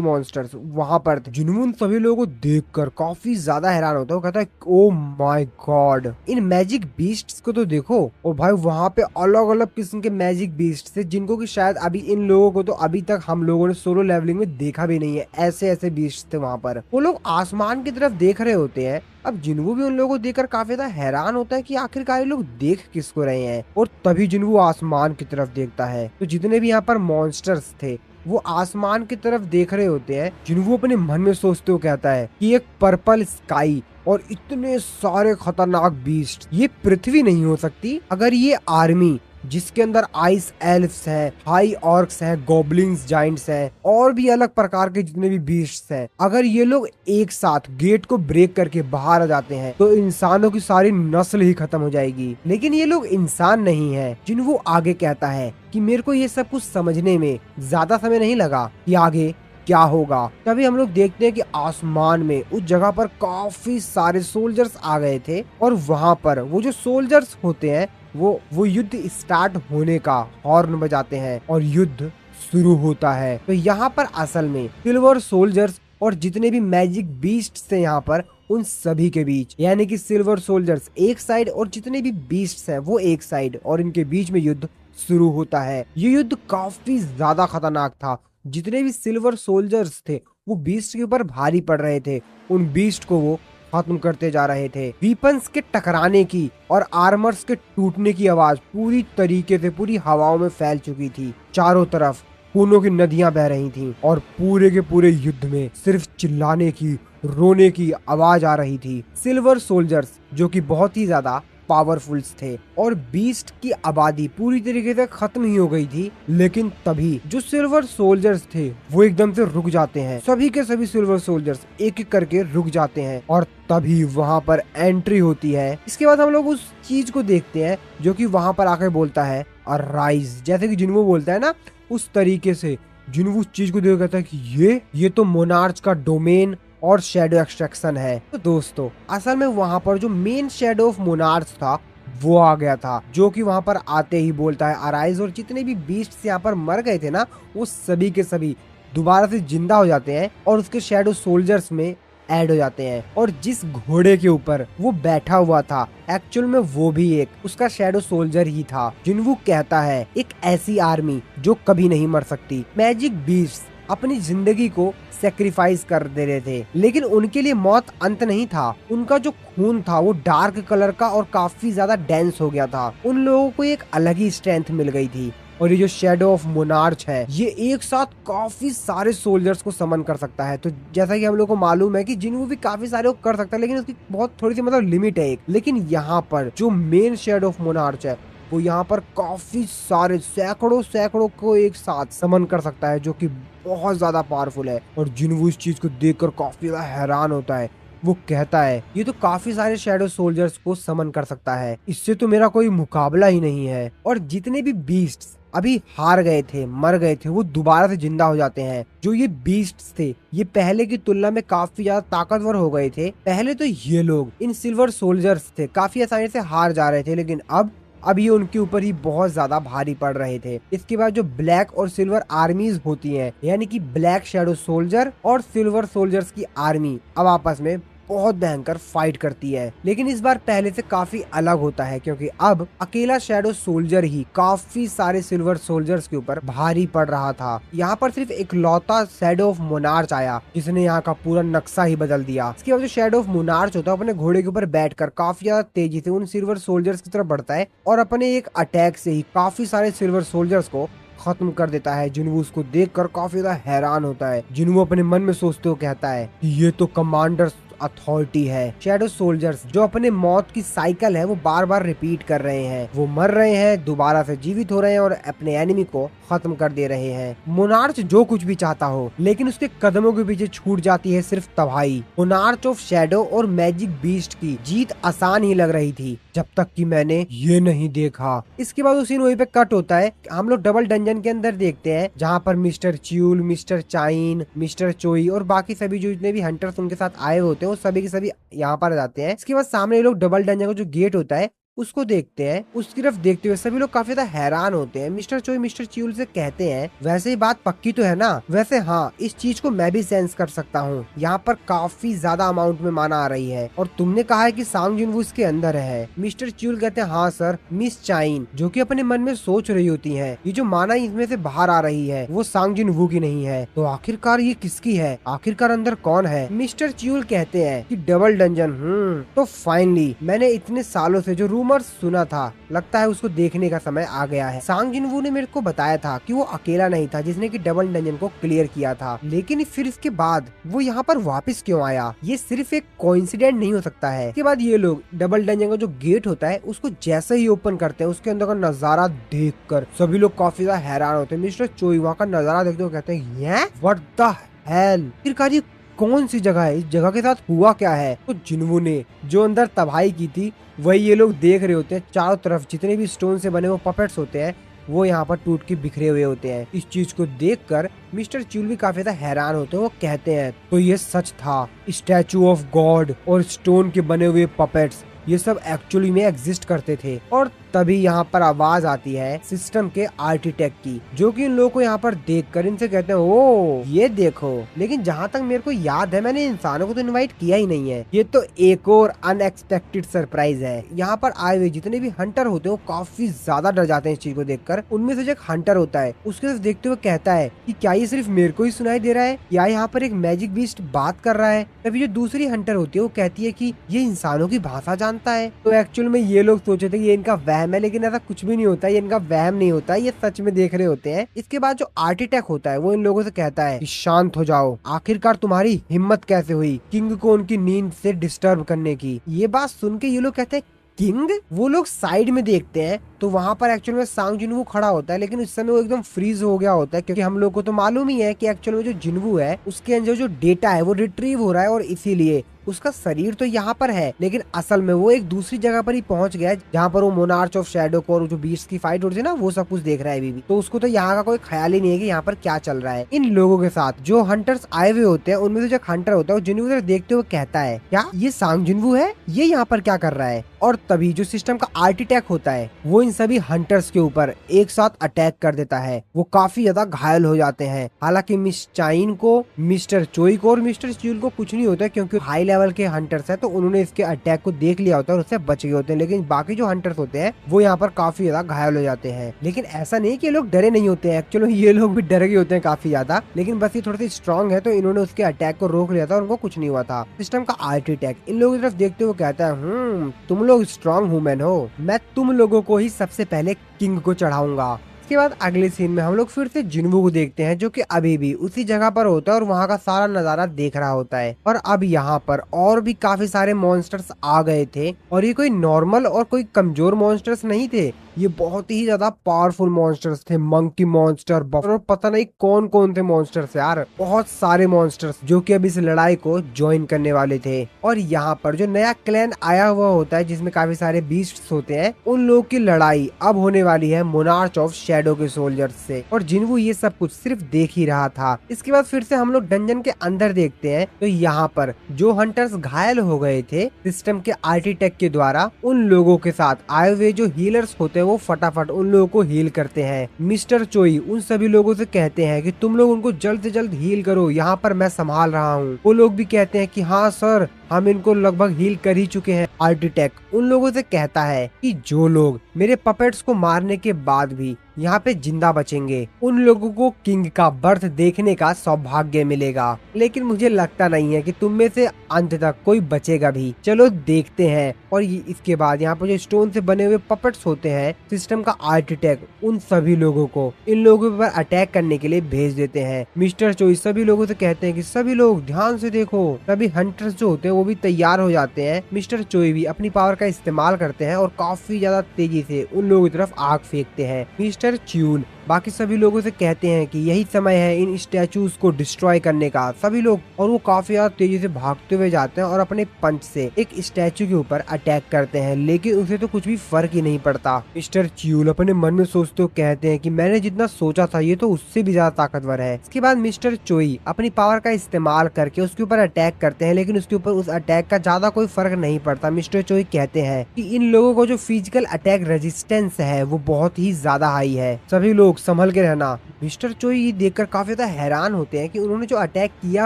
मॉन्स्टर्स वहाँ पर थे। जिन्वू उन सभी लोगों को देखकर काफी ज्यादा हैरान होता है। वो कहता है oh my God, in magic beasts को तो देखो। और भाई वहाँ पे अलग अलग किस्म के मैजिक बीस्ट थे जिनको कि शायद अभी इन लोगों को तो अभी तक हम लोगों ने सोलो लेवलिंग में देखा भी नहीं है। ऐसे ऐसे बीस्ट थे वहाँ पर। वो लोग आसमान की तरफ देख रहे होते हैं। अब जिन्वू भी उन लोगों को देखकर काफी ज्यादा हैरान होता है कि आखिरकार ये लोग देख किसको रहे हैं। और तभी जिन्वू आसमान की तरफ देखता है तो जितने भी यहाँ पर मॉन्स्टर्स थे वो आसमान की तरफ देख रहे होते हैं। जिन्वू अपने मन में सोचते हुए कहता है कि एक पर्पल स्काई और इतने सारे खतरनाक बीस्ट, ये पृथ्वी नहीं हो सकती। अगर ये आर्मी जिसके अंदर आइस एल्फ्स हैं, हाई ऑर्क्स हैं, गॉब्लिन्स, जाइंट्स हैं और भी अलग प्रकार के जितने भी बीस्ट्स हैं, अगर ये लोग एक साथ गेट को ब्रेक करके बाहर आ जाते हैं तो इंसानों की सारी नस्ल ही खत्म हो जाएगी। लेकिन ये लोग इंसान नहीं है। जिन्वू आगे कहता है कि मेरे को ये सब कुछ समझने में ज्यादा समय नहीं लगा कि आगे क्या होगा। तभी हम लोग देखते हैं कि आसमान में उस जगह पर काफी सारे सोल्जर्स आ गए थे और वहाँ पर वो जो सोल्जर्स होते हैं वो युद्ध स्टार्ट होने का हॉर्न बजाते हैं और युद्ध शुरू होता है। तो यहाँ पर असल में सिल्वर सोल्जर्स और जितने भी मैजिक बीस्ट्स थे यहाँ पर उन सभी के बीच, यानी कि सिल्वर सोल्जर्स एक साइड और जितने भी बीस्ट्स हैं वो एक साइड, और इनके बीच में युद्ध शुरू होता है। ये युद्ध काफी ज्यादा खतरनाक था। जितने भी सिल्वर सोल्जर्स थे वो बीस्ट के ऊपर भारी पड़ रहे थे। उन बीस्ट को वो खत्म करते जा रहे थे। वीपन्स के टकराने की और आर्मर्स के टूटने की आवाज पूरी तरीके से पूरी हवाओं में फैल चुकी थी। चारों तरफ खूनों की नदियां बह रही थीं और पूरे के पूरे युद्ध में सिर्फ चिल्लाने की, रोने की आवाज आ रही थी। सिल्वर सोल्जर्स जो कि बहुत ही ज्यादा पावरफुल्स थे और बीस्ट की आबादी पूरी तरीके से खत्म ही हो गई थी। लेकिन तभी जो सिल्वर सोल्जर्स थे वो एकदम से रुक जाते हैं। सभी के सभी सिल्वर सोल्जर्स एक एक करके रुक जाते हैं और तभी वहाँ पर एंट्री होती है। इसके बाद हम लोग उस चीज को देखते हैं जो कि वहाँ पर आकर बोलता है अराइज, जैसे कि जिन्वू बोलता है ना उस तरीके से। जिन्वू उस चीज को देख कहता है कि ये तो मोनार्च का डोमेन और शैडो एक्सट्रैक्शन है। तो दोस्तों असल में वहाँ पर जो मेन शैडो ऑफ मोनार्च था वो आ गया था, जो कि वहाँ पर आते ही बोलता है अराइज, और जितने भी बीस्ट्स यहाँ पर मर गए थे ना वो सभी के सभी दोबारा से जिंदा हो जाते हैं और उसके शैडो सोल्जर्स में ऐड हो जाते हैं। और जिस घोड़े के ऊपर वो बैठा हुआ था एक्चुअल में वो भी एक उसका शैडो सोल्जर ही था। जिनवू कहता है एक ऐसी आर्मी जो कभी नहीं मर सकती। मैजिक बीस्ट अपनी जिंदगी को सेक्रीफाइस कर दे रहे थे, लेकिन उनके लिए मौत अंत नहीं था। उनका जो खून था वो डार्क कलर का और काफी ज्यादा डेंस हो गया था। उन लोगों को एक अलग ही स्ट्रेंथ मिल गई थी। और ये जो शैडो ऑफ मोनार्च है ये एक साथ काफी सारे सोल्जर्स को समन कर सकता है। तो जैसा कि हम लोग को मालूम है कि जिनवू भी काफी सारे को कर सकता है, लेकिन उसकी बहुत थोड़ी सी मतलब लिमिट है एक। लेकिन यहाँ पर जो मेन शैडो ऑफ मोनार्च है वो यहाँ पर काफी सारे सैकड़ों को एक साथ समन कर सकता है, जो कि बहुत ज्यादा पावरफुल है। और जिनवू इस चीज को देखकर काफी ज्यादा हैरान होता है। वो कहता है ये तो काफी सारे शैडो सोल्जर्स को समन कर सकता है, इससे तो मेरा कोई मुकाबला ही नहीं है। और जितने भी बीस्ट्स अभी हार गए थे, मर गए थे, वो दोबारा से जिंदा हो जाते हैं। जो ये बीस्ट्स थे ये पहले की तुलना में काफी ज्यादा ताकतवर हो गए थे। पहले तो ये लोग इन सिल्वर सोल्जर्स थे काफी आसानी से हार जा रहे थे, लेकिन अब ये उनके ऊपर ही बहुत ज्यादा भारी पड़ रहे थे। इसके बाद जो ब्लैक और सिल्वर आर्मीज होती हैं, यानी कि ब्लैक शैडो सोल्जर और सिल्वर सोल्जर्स की आर्मी अब आपस में बहुत भयंकर फाइट करती है। लेकिन इस बार पहले से काफी अलग होता है, क्योंकि अब अकेला शैडो सोल्जर ही काफी सारे सिल्वर सोल्जर्स के ऊपर भारी पड़ रहा था। यहाँ पर सिर्फ इकलौता शैडो ऑफ मोनार्च आया जिसने यहाँ का पूरा नक्शा ही बदल दिया। इसके बाद जो शैडो ऑफ मोनार्च होता है अपने घोड़े के ऊपर बैठकर काफी ज्यादा तेजी से उन सिल्वर सोल्जर्स की तरफ बढ़ता है और अपने एक अटैक से ही काफी सारे सिल्वर सोल्जर्स को खत्म कर देता है। जिनवू उसको देखकर काफी ज्यादा हैरान होता है। जिनवू अपने मन में सोचते हुए कहता है ये तो कमांडर अथॉरिटी है। शैडो सोल्जर्स जो अपने मौत की साइकिल है वो बार बार रिपीट कर रहे हैं। वो मर रहे हैं, दोबारा से जीवित हो रहे हैं और अपने एनिमी को खत्म कर दे रहे हैं। मोनार्च जो कुछ भी चाहता हो, लेकिन उसके कदमों के पीछे छूट जाती है सिर्फ तबाही। मोनार्च ऑफ शैडो और मैजिक बीस्ट की जीत आसान ही लग रही थी जब तक कि मैंने ये नहीं देखा। इसके बाद उसी वहीं पे कट होता है। हम लोग डबल डंजन के अंदर देखते हैं जहाँ पर मिस्टर च्यूल, मिस्टर चाइन, मिस्टर चोई और बाकी सभी जो जितने भी हंटर्स उनके साथ आए होते हैं वो सभी के सभी यहाँ पर जाते हैं। इसके बाद सामने ये लोग डबल डंजन का जो गेट होता है उसको देखते हैं। उसकी तरफ देखते हुए सभी लोग काफी ज्यादा हैरान होते हैं। मिस्टर चोई मिस्टर च्यूल से कहते हैं वैसे ही बात पक्की तो है ना? वैसे हाँ, इस चीज को मैं भी सेंस कर सकता हूँ। यहाँ पर काफी ज्यादा अमाउंट में माना आ रही है और तुमने कहा है कि सांग जिनवू इसके अंदर है। मिस्टर च्यूल कहते हैं हाँ सर। मिस चाइन जो कि अपने मन में सोच रही होती है ये जो माना इसमें से बाहर आ रही है वो सांग जिनवू की नहीं है, तो आखिरकार ये किसकी है? आखिरकार अंदर कौन है? मिस्टर च्यूल कहते हैं कि डबल डंजन। तो फाइनली मैंने इतने सालों से जो रूमर सुना था लगता है उसको देखने का समय आ गया है। सांग जिनवू ने मेरे को बताया था कि वो अकेला नहीं था जिसने कि डबल डंजन को क्लियर किया था, लेकिन फिर इसके बाद वो यहाँ पर वापस क्यों आया? ये सिर्फ एक कोइंसिडेंट नहीं हो सकता है। इसके बाद ये लोग डबल डंजन का जो गेट होता है उसको जैसे ही ओपन करते हैं उसके अंदर का नजारा देखकर सभी लोग काफी ज्यादा हैरान होते हैं। मिस्टर चोई वहाँ का नजारा देखते हुए कहते हैं ये व्हाट द हेल, आखिरकार ये कौन सी जगह है? इस जगह के साथ हुआ क्या है? तो जिनवू ने जो अंदर तबाही की थी वही ये लोग देख रहे होते हैं। चारों तरफ जितने भी स्टोन से बने वो पपेट्स होते हैं वो यहाँ पर टूट के बिखरे हुए होते हैं। इस चीज को देखकर मिस्टर च्यूल भी काफी ज्यादा हैरान होते हैं। वो कहते हैं तो ये सच था, स्टैचू ऑफ गॉड और स्टोन के बने हुए पपेट्स ये सब एक्चुअली में एग्जिस्ट करते थे। और तभी यहाँ पर आवाज आती है सिस्टम के आर्किटेक्ट की, जो कि इन लोगों को यहाँ पर देखकर इनसे कहते हैं ओ ये देखो। लेकिन जहाँ तक मेरे को याद है मैंने इंसानों को तो इनवाइट किया ही नहीं है। ये तो एक और अनएक्सपेक्टेड सरप्राइज है। यहाँ पर आए हुए जितने भी हंटर होते हैं वो काफी ज्यादा डर जाते हैं इस चीज को देखकर। उनमें से जो एक हंटर होता है उसके तरफ देखते हुए कहता है कि क्या ये सिर्फ मेरे को ही सुनाई दे रहा है या यहाँ पर एक मैजिक बीस्ट बात कर रहा है? तभी जो दूसरी हंटर होती है वो कहती है कि ये इंसानों की भाषा जानता है। तो एक्चुअल में ये लोग सोचे थे कि ये इनका वहम है, लेकिन ऐसा कुछ भी नहीं होता। ये इनका वहम नहीं होता, ये सच में देख रहे होते हैं। इसके बाद जो आर्किटेक्ट होता है वो इन लोगों से कहता है कि शांत हो जाओ, आखिरकार तुम्हारी हिम्मत कैसे हुई किंग को उनकी नींद से डिस्टर्ब करने की? ये बात सुन के ये लोग कहते हैं किंग? वो लोग साइड में देखते हैं तो वहाँ पर एक्चुअल में सांग जिनवू खड़ा होता है, लेकिन उस समय वो एकदम फ्रीज हो गया होता है, क्योंकि हम लोग को तो मालूम ही है कि एक्चुअल में जो जिनवू है उसके अंदर जो डेटा है वो रिट्रीव हो रहा है और इसीलिए उसका शरीर तो यहाँ पर है, लेकिन असल में वो एक दूसरी जगह पर ही पहुंच गया है जहाँ पर वो मोनार्च ऑफ शैडो को और जो बीस्ट की फाइट होती है ना, वो सब कुछ देख रहा है अभी भी। तो उसको तो यहाँ का कोई ख्याल ही नहीं है कि यहाँ पर क्या चल रहा है। इन लोगों के साथ जो हंटर्स आए हुए होते हैं उनमें से जो हंटर होता है वो जिन्वू देखते हुए कहता है, क्या ये सांग जिन्वू है, ये यहाँ पर क्या कर रहा है। और तभी जो सिस्टम का आर्टिटैक होता है वो इन सभी हंटर्स के ऊपर एक साथ अटैक कर देता है। वो काफी ज्यादा घायल हो जाते हैं। हालांकि मिस चाइन को, मिस्टर चोई को और मिस्टर च्यूल को कुछ नहीं होता है, क्योंकि हाई लेवल के हंटर्स हैं, तो उन्होंने इसके अटैक को देख लिया होता है और उससे बच गए होते हैं। लेकिन बाकी जो हंटर्स होते हैं वो यहाँ पर काफी ज्यादा घायल हो जाते हैं। लेकिन ऐसा नहीं कि ये लोग डरे नहीं होते हैं, एक्चुअली ये लोग भी डर गए होते हैं काफी ज्यादा, लेकिन बस ये थोड़े से स्ट्रॉन्ग है तो इन्होंने उसके अटैक को रोक लिया था और उनको कुछ नहीं हुआ था। सिस्टम का आर्टिटैक इन लोगों की तरफ देखते हुए कहता है, तुम लोग स्ट्रॉन्ग वुमेन हो, मैं तुम लोगों को ही सबसे पहले किंग को चढ़ाऊंगा। इसके बाद अगले सीन में हम लोग फिर से जिन्वू को देखते हैं, जो कि अभी भी उसी जगह पर होता है और वहाँ का सारा नजारा देख रहा होता है। और अब यहाँ पर और भी काफी सारे मॉन्स्टर्स आ गए थे और ये कोई नॉर्मल और कोई कमजोर मॉन्स्टर्स नहीं थे, ये बहुत ही ज्यादा पावरफुल मॉन्स्टर्स थे। मंकी मॉन्स्टर, बफर, पता नहीं कौन कौन थे मॉन्स्टर्स यार, बहुत सारे मॉन्स्टर्स जो कि अब इस लड़ाई को ज्वाइन करने वाले थे। और यहाँ पर जो नया क्लैन आया हुआ होता है जिसमें काफी सारे बीस्ट्स होते हैं, उन लोग की लड़ाई अब होने वाली है मोनार्च ऑफ शैडो के सोल्जर्स से। और जिन्वू ये सब कुछ सिर्फ देख ही रहा था। इसके बाद फिर से हम लोग डंजन के अंदर देखते हैं, तो यहाँ पर जो हंटर्स घायल हो गए थे सिस्टम के आर्टिटेक के द्वारा, उन लोगों के साथ आए हुए जो हीलर्स होते हैं वो फटाफट उन लोगों को हील करते हैं। मिस्टर चोई उन सभी लोगों से कहते हैं कि तुम लोग उनको जल्द से जल्द हील करो, यहाँ पर मैं संभाल रहा हूँ। वो लोग भी कहते हैं कि हाँ सर, हम इनको लगभग हील कर ही चुके हैं। आर्टिटेक उन लोगों से कहता है कि जो लोग मेरे पपेट्स को मारने के बाद भी यहाँ पे जिंदा बचेंगे, उन लोगों को किंग का बर्थ देखने का सौभाग्य मिलेगा। लेकिन मुझे लगता नहीं है कि तुम में से अंत तक कोई बचेगा भी, चलो देखते हैं। और इसके बाद यहाँ पर जो स्टोन से बने हुए पपेट्स होते हैं, सिस्टम का आर्टिटेक उन सभी लोगों को इन लोगों पर अटैक करने के लिए भेज देते हैं। मिस्टर चोई सभी लोगों से कहते हैं कि सभी लोग ध्यान से देखो। सभी हंटर्स जो होते हैं वो भी तैयार हो जाते हैं। मिस्टर चोई भी अपनी पावर का इस्तेमाल करते हैं और काफी ज्यादा तेजी से उन लोगों की तरफ आग फेंकते हैं। मिस्टर च्यूल बाकी सभी लोगों से कहते हैं कि यही समय है इन स्टैचूज को डिस्ट्रॉय करने का। सभी लोग, और वो काफी ज्यादा तेजी से भागते हुए जाते हैं और अपने पंच से एक स्टैचू के ऊपर अटैक करते हैं, लेकिन उसे तो कुछ भी फर्क ही नहीं पड़ता। मिस्टर च्यूल अपने मन में सोचते हुए कहते हैं कि मैंने जितना सोचा था ये तो उससे भी ज्यादा ताकतवर है। इसके बाद मिस्टर चोई अपनी पावर का इस्तेमाल करके उसके ऊपर अटैक करते हैं, लेकिन उसके ऊपर उस अटैक का ज्यादा कोई फर्क नहीं पड़ता। मिस्टर चोई कहते हैं कि इन लोगों को जो फिजिकल अटैक रेजिस्टेंस है वो बहुत ही ज्यादा हाई है, सभी लोग संभल के रहना। मिस्टर चोई देखकर काफी ज्यादा हैरान होते हैं कि उन्होंने जो अटैक किया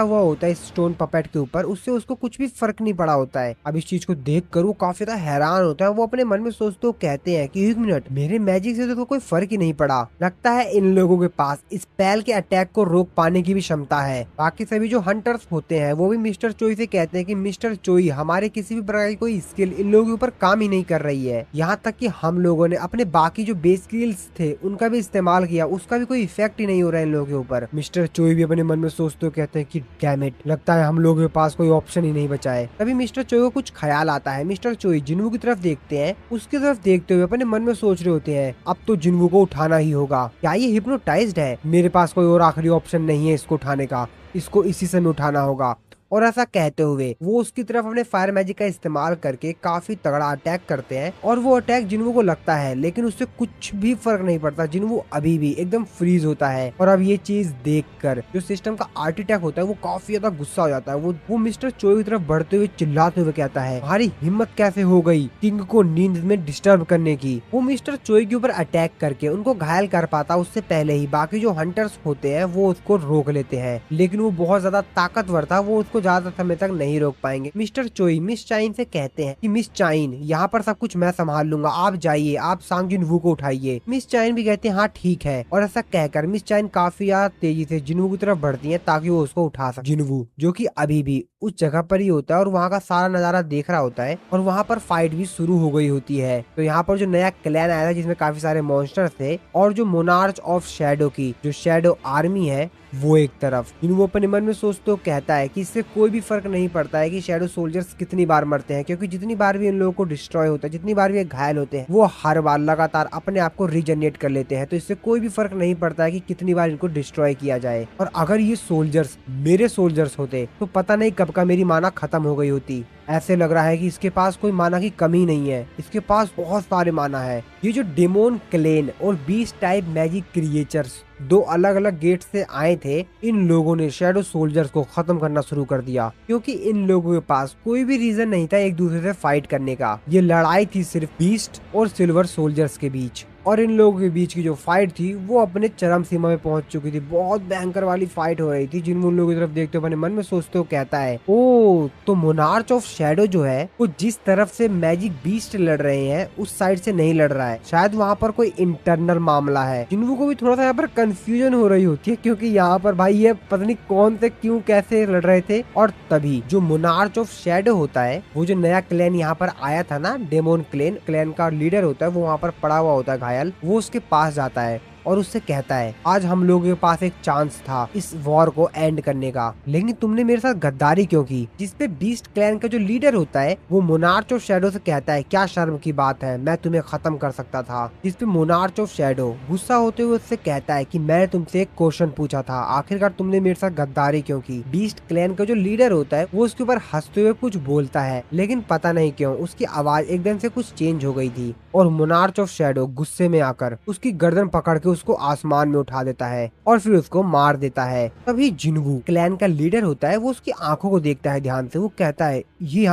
हुआ होता है स्टोन पपेट के ऊपर, उससे उसको कुछ भी फर्क नहीं पड़ा होता है। अब इस चीज को देखकर वो काफी ज्यादा हैरान होता है। वो अपने मन में सोचते हुए कहते हैं कि एक मिनट, मेरे मैजिक से तो कोई फर्क ही नहीं पड़ा। लगता है इन लोगों के पास इस पैल के अटैक को रोक पाने की भी क्षमता है। बाकी सभी जो हंटर्स होते हैं वो भी मिस्टर चोई से कहते हैं कि मिस्टर चोई, हमारे किसी भी प्रकार की कोई स्किल इन लोगों के ऊपर काम ही नहीं कर रही है। यहाँ तक कि हम लोगों ने अपने बाकी जो बेस स्किल्स थे उनका भी इस्तेमाल किया, उसका भी कोई इफेक्ट ही नहीं हो रहा है इन लोगों के ऊपर। मिस्टर चोई भी अपने मन में सोचते हुए कहते हैं कि डैम इट, लगता है हम लोगों के पास कोई ऑप्शन ही नहीं बचा है। तभी मिस्टर चोई को कुछ ख्याल आता है। मिस्टर चोई जिन्वू की तरफ देखते हैं, उसकी तरफ देखते हुए अपने मन में सोच रहे होते हैं अब तो जिन्वू को उठाना ही होगा। क्या ये हिप्नोटाइज्ड है? मेरे पास कोई और आखिरी ऑप्शन नहीं है इसको उठाने का, इसको इसी समय उठाना होगा। और ऐसा कहते हुए वो उसकी तरफ अपने फायर मैजिक का इस्तेमाल करके काफी तगड़ा अटैक करते हैं। और वो अटैक जिन्वू को लगता है, लेकिन उससे कुछ भी फर्क नहीं पड़ता। जिन्वू अभी भी एकदम फ्रीज होता है। और अब ये चीज देखकर जो सिस्टम का आर्टिटैक होता है वो काफी ज्यादा गुस्सा हो जाता है। वो मिस्टर चोई की तरफ बढ़ते हुए चिल्लाते हुए कहता है, तुम्हारी हिम्मत कैसे हो गई किंग को नींद में डिस्टर्ब करने की। वो मिस्टर चोई के ऊपर अटैक करके उनको घायल कर पाता उससे पहले ही बाकी जो हंटर्स होते हैं वो उसको रोक लेते हैं, लेकिन वो बहुत ज्यादा ताकतवर था, वो उसको ज्यादा समय तक नहीं रोक पाएंगे। मिस्टर चोई मिस चाइन से कहते हैं कि मिस चाइन, यहाँ पर सब कुछ मैं संभाल लूंगा, आप जाइए, आप सांग जिन्वू को उठाइए। मिस चाइन भी कहते हैं हाँ ठीक है। और ऐसा कहकर मिस चाइन काफी तेजी से जिन्वू की तरफ बढ़ती है ताकि वो उसको उठा सके। जिन्वू जो कि अभी भी उस जगह पर ही होता है और वहाँ का सारा नजारा देख रहा होता है और वहाँ पर फाइट भी शुरू हो गई होती है। तो यहाँ पर जो नया क्लैन आया था जिसमें काफी सारे मॉन्स्टर्स थे और जो मोनार्च ऑफ शैडो की जो शैडो आर्मी है वो एक तरफ। वो अपने मन में सोचते हो कहता है कि इससे कोई भी फर्क नहीं पड़ता है कि शैडो सोल्जर्स कितनी बार मरते हैं, क्योंकि जितनी बार भी इन लोगों को डिस्ट्रॉय होता है, जितनी बार भी ये घायल होते हैं, वो हर बार लगातार अपने आप को रीजनरेट कर लेते हैं। तो इससे कोई भी फर्क नहीं पड़ता है कि कितनी बार इनको डिस्ट्रॉय किया जाए। और अगर ये सोल्जर्स मेरे सोल्जर्स होते तो पता नहीं कब का मेरी माना खत्म हो गई होती। ऐसे लग रहा है कि इसके पास कोई माना की कमी नहीं है, इसके पास बहुत सारे माना है। ये जो डेमोन क्लेन और बीस्ट टाइप मैजिक क्रिएचर्स दो अलग अलग गेट से आए थे, इन लोगों ने शैडो सोल्जर्स को खत्म करना शुरू कर दिया, क्योंकि इन लोगों के पास कोई भी रीजन नहीं था एक दूसरे से फाइट करने का। ये लड़ाई थी सिर्फ बीस्ट और सिल्वर सोल्जर्स के बीच, और इन लोगों के बीच की जो फाइट थी वो अपने चरम सीमा में पहुंच चुकी थी। बहुत भयंकर वाली फाइट हो रही थी। जिन उन लोगों की तरफ देखते हो अपने मन में सोचते हो कहता है, ओ तो मोनार्च ऑफ शैडो जो है वो जिस तरफ से मैजिक बीस्ट लड़ रहे हैं उस साइड से नहीं लड़ रहा है, शायद वहाँ पर कोई इंटरनल मामला है। जिन्हों को भी थोड़ा सा यहाँ पर कंफ्यूजन हो रही होती है, क्योंकि यहाँ पर भाई ये पता नहीं कौन से क्यों कैसे लड़ रहे थे। और तभी जो मोनार्च ऑफ शैडो होता है, वो जो नया क्लैन यहाँ पर आया था ना, डेमोन क्लैन, क्लैन का लीडर होता है, वो वहाँ पर पड़ा हुआ होता है घायल। वो उसके पास जाता है और उससे कहता है, आज हम लोगों के पास एक चांस था इस वॉर को एंड करने का, लेकिन तुमने मेरे साथ गद्दारी क्यों की। जिसपे बीस्ट क्लैन का जो लीडर होता है वो मोनार्च ऑफ शैडो से कहता है, क्या शर्म की बात है, मैं तुम्हें खत्म कर सकता था। जिसपे मोनार्च ऑफ शैडो गुस्सा होते हुए उससे कहता है कि मैं तुमसे एक क्वेश्चन पूछा था, आखिरकार तुमने मेरे साथ गद्दारी क्यों की। बीस्ट क्लैन का जो लीडर होता है वो उसके ऊपर हंसते हुए कुछ बोलता है, लेकिन पता नहीं क्यों उसकी आवाज एकदम से कुछ चेंज हो गई थी, और मोनार्च ऑफ शैडो गुस्से में आकर उसकी गर्दन पकड़ के उसको आसमान में उठा देता है और फिर उसको मार देता है। तभी जिनवू क्लैन का लीडर होता है, वो उसकी आंखों को देखता है ध्यान से। वो कहता है, ये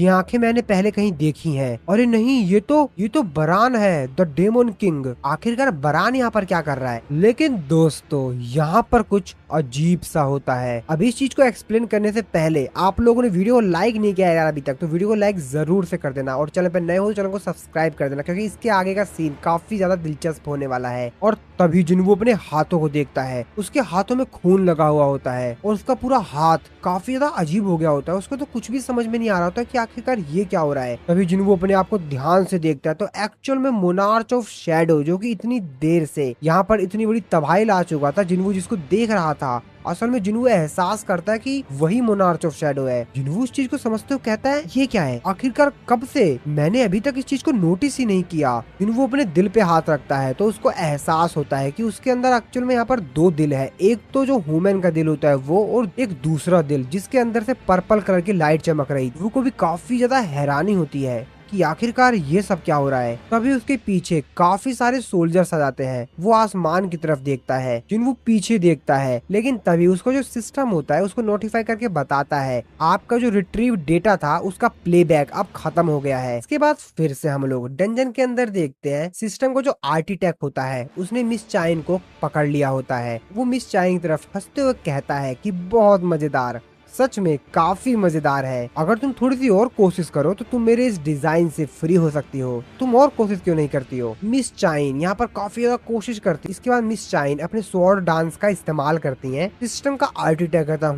आंखें मैंने पहले कहीं देखी हैं। अरे नहीं, ये तो बरान है, द डेमन किंग। आखिरकार बरान यहाँ पर क्या कर रहा है। लेकिन दोस्तों यहाँ पर कुछ अजीब सा होता है। अभी इस चीज को एक्सप्लेन करने से पहले आप लोगों ने वीडियो को लाइक नहीं किया यार अभी तक, तो वीडियो को लाइक जरूर से कर देना, और चैनल पर नए हो तो चैनल को सब्सक्राइब कर देना, क्योंकि इसके आगे का सीन काफी ज्यादा दिलचस्प होने वाला है। और तभी जिन्वू अपने हाथों को देखता है, उसके हाथों में खून लगा हुआ होता है और उसका पूरा हाथ काफी ज्यादा अजीब हो गया होता है। उसको तो कुछ भी समझ में नहीं आ रहा होता कि आखिरकार ये क्या हो रहा है। तभी जिन्वू अपने आप को ध्यान से देखता है, तो एक्चुअल में मोनार्च ऑफ शैडो, जो कि इतनी देर से यहाँ पर इतनी बड़ी तबाही ला चुका था, जिन्वू जिसको देख रहा था, असल में जिन्वू एहसास करता है कि वही मोनार्च ऑफ शैडो है। जिन्वू उस चीज को समझते हुए कहता है, ये क्या है, आखिरकार कब से, मैंने अभी तक इस चीज को नोटिस ही नहीं किया। जिन्वू अपने दिल पे हाथ रखता है तो उसको एहसास होता है कि उसके अंदर एक्चुअल में यहाँ पर दो दिल है। एक तो जो ह्यूमन का दिल होता है वो, और एक दूसरा दिल जिसके अंदर से पर्पल कलर की लाइट चमक रही। जिन्वू को भी काफी ज्यादा हैरानी होती है कि आखिरकार ये सब क्या हो रहा है। तभी उसके पीछे काफी सारे सोल्जर्स आ जाते हैं। वो आसमान की तरफ देखता है, जिन्वू पीछे देखता है, लेकिन तभी उसको जो सिस्टम होता है उसको नोटिफाई करके बताता है, आपका जो रिट्रीव डेटा था उसका प्लेबैक अब खत्म हो गया है। इसके बाद फिर से हम लोग डंजन के अंदर देखते हैं, सिस्टम को जो आर्किटेक्ट होता है उसने मिस चाइन को पकड़ लिया होता है। वो मिस चाइन की तरफ हंसते हुए कहता है कि बहुत मजेदार, सच में काफी मजेदार है। अगर तुम थोड़ी सी और कोशिश करो तो तुम मेरे इस डिजाइन से फ्री हो सकती हो। तुम और कोशिश क्यों नहीं करती हो। मिस चाइन यहाँ पर काफी ज्यादा कोशिश करती है। इसके बाद मिस चाइन अपने स्वॉर्ड डांस का इस्तेमाल करती है। सिस्टम का आर्किटेक्ट कहता,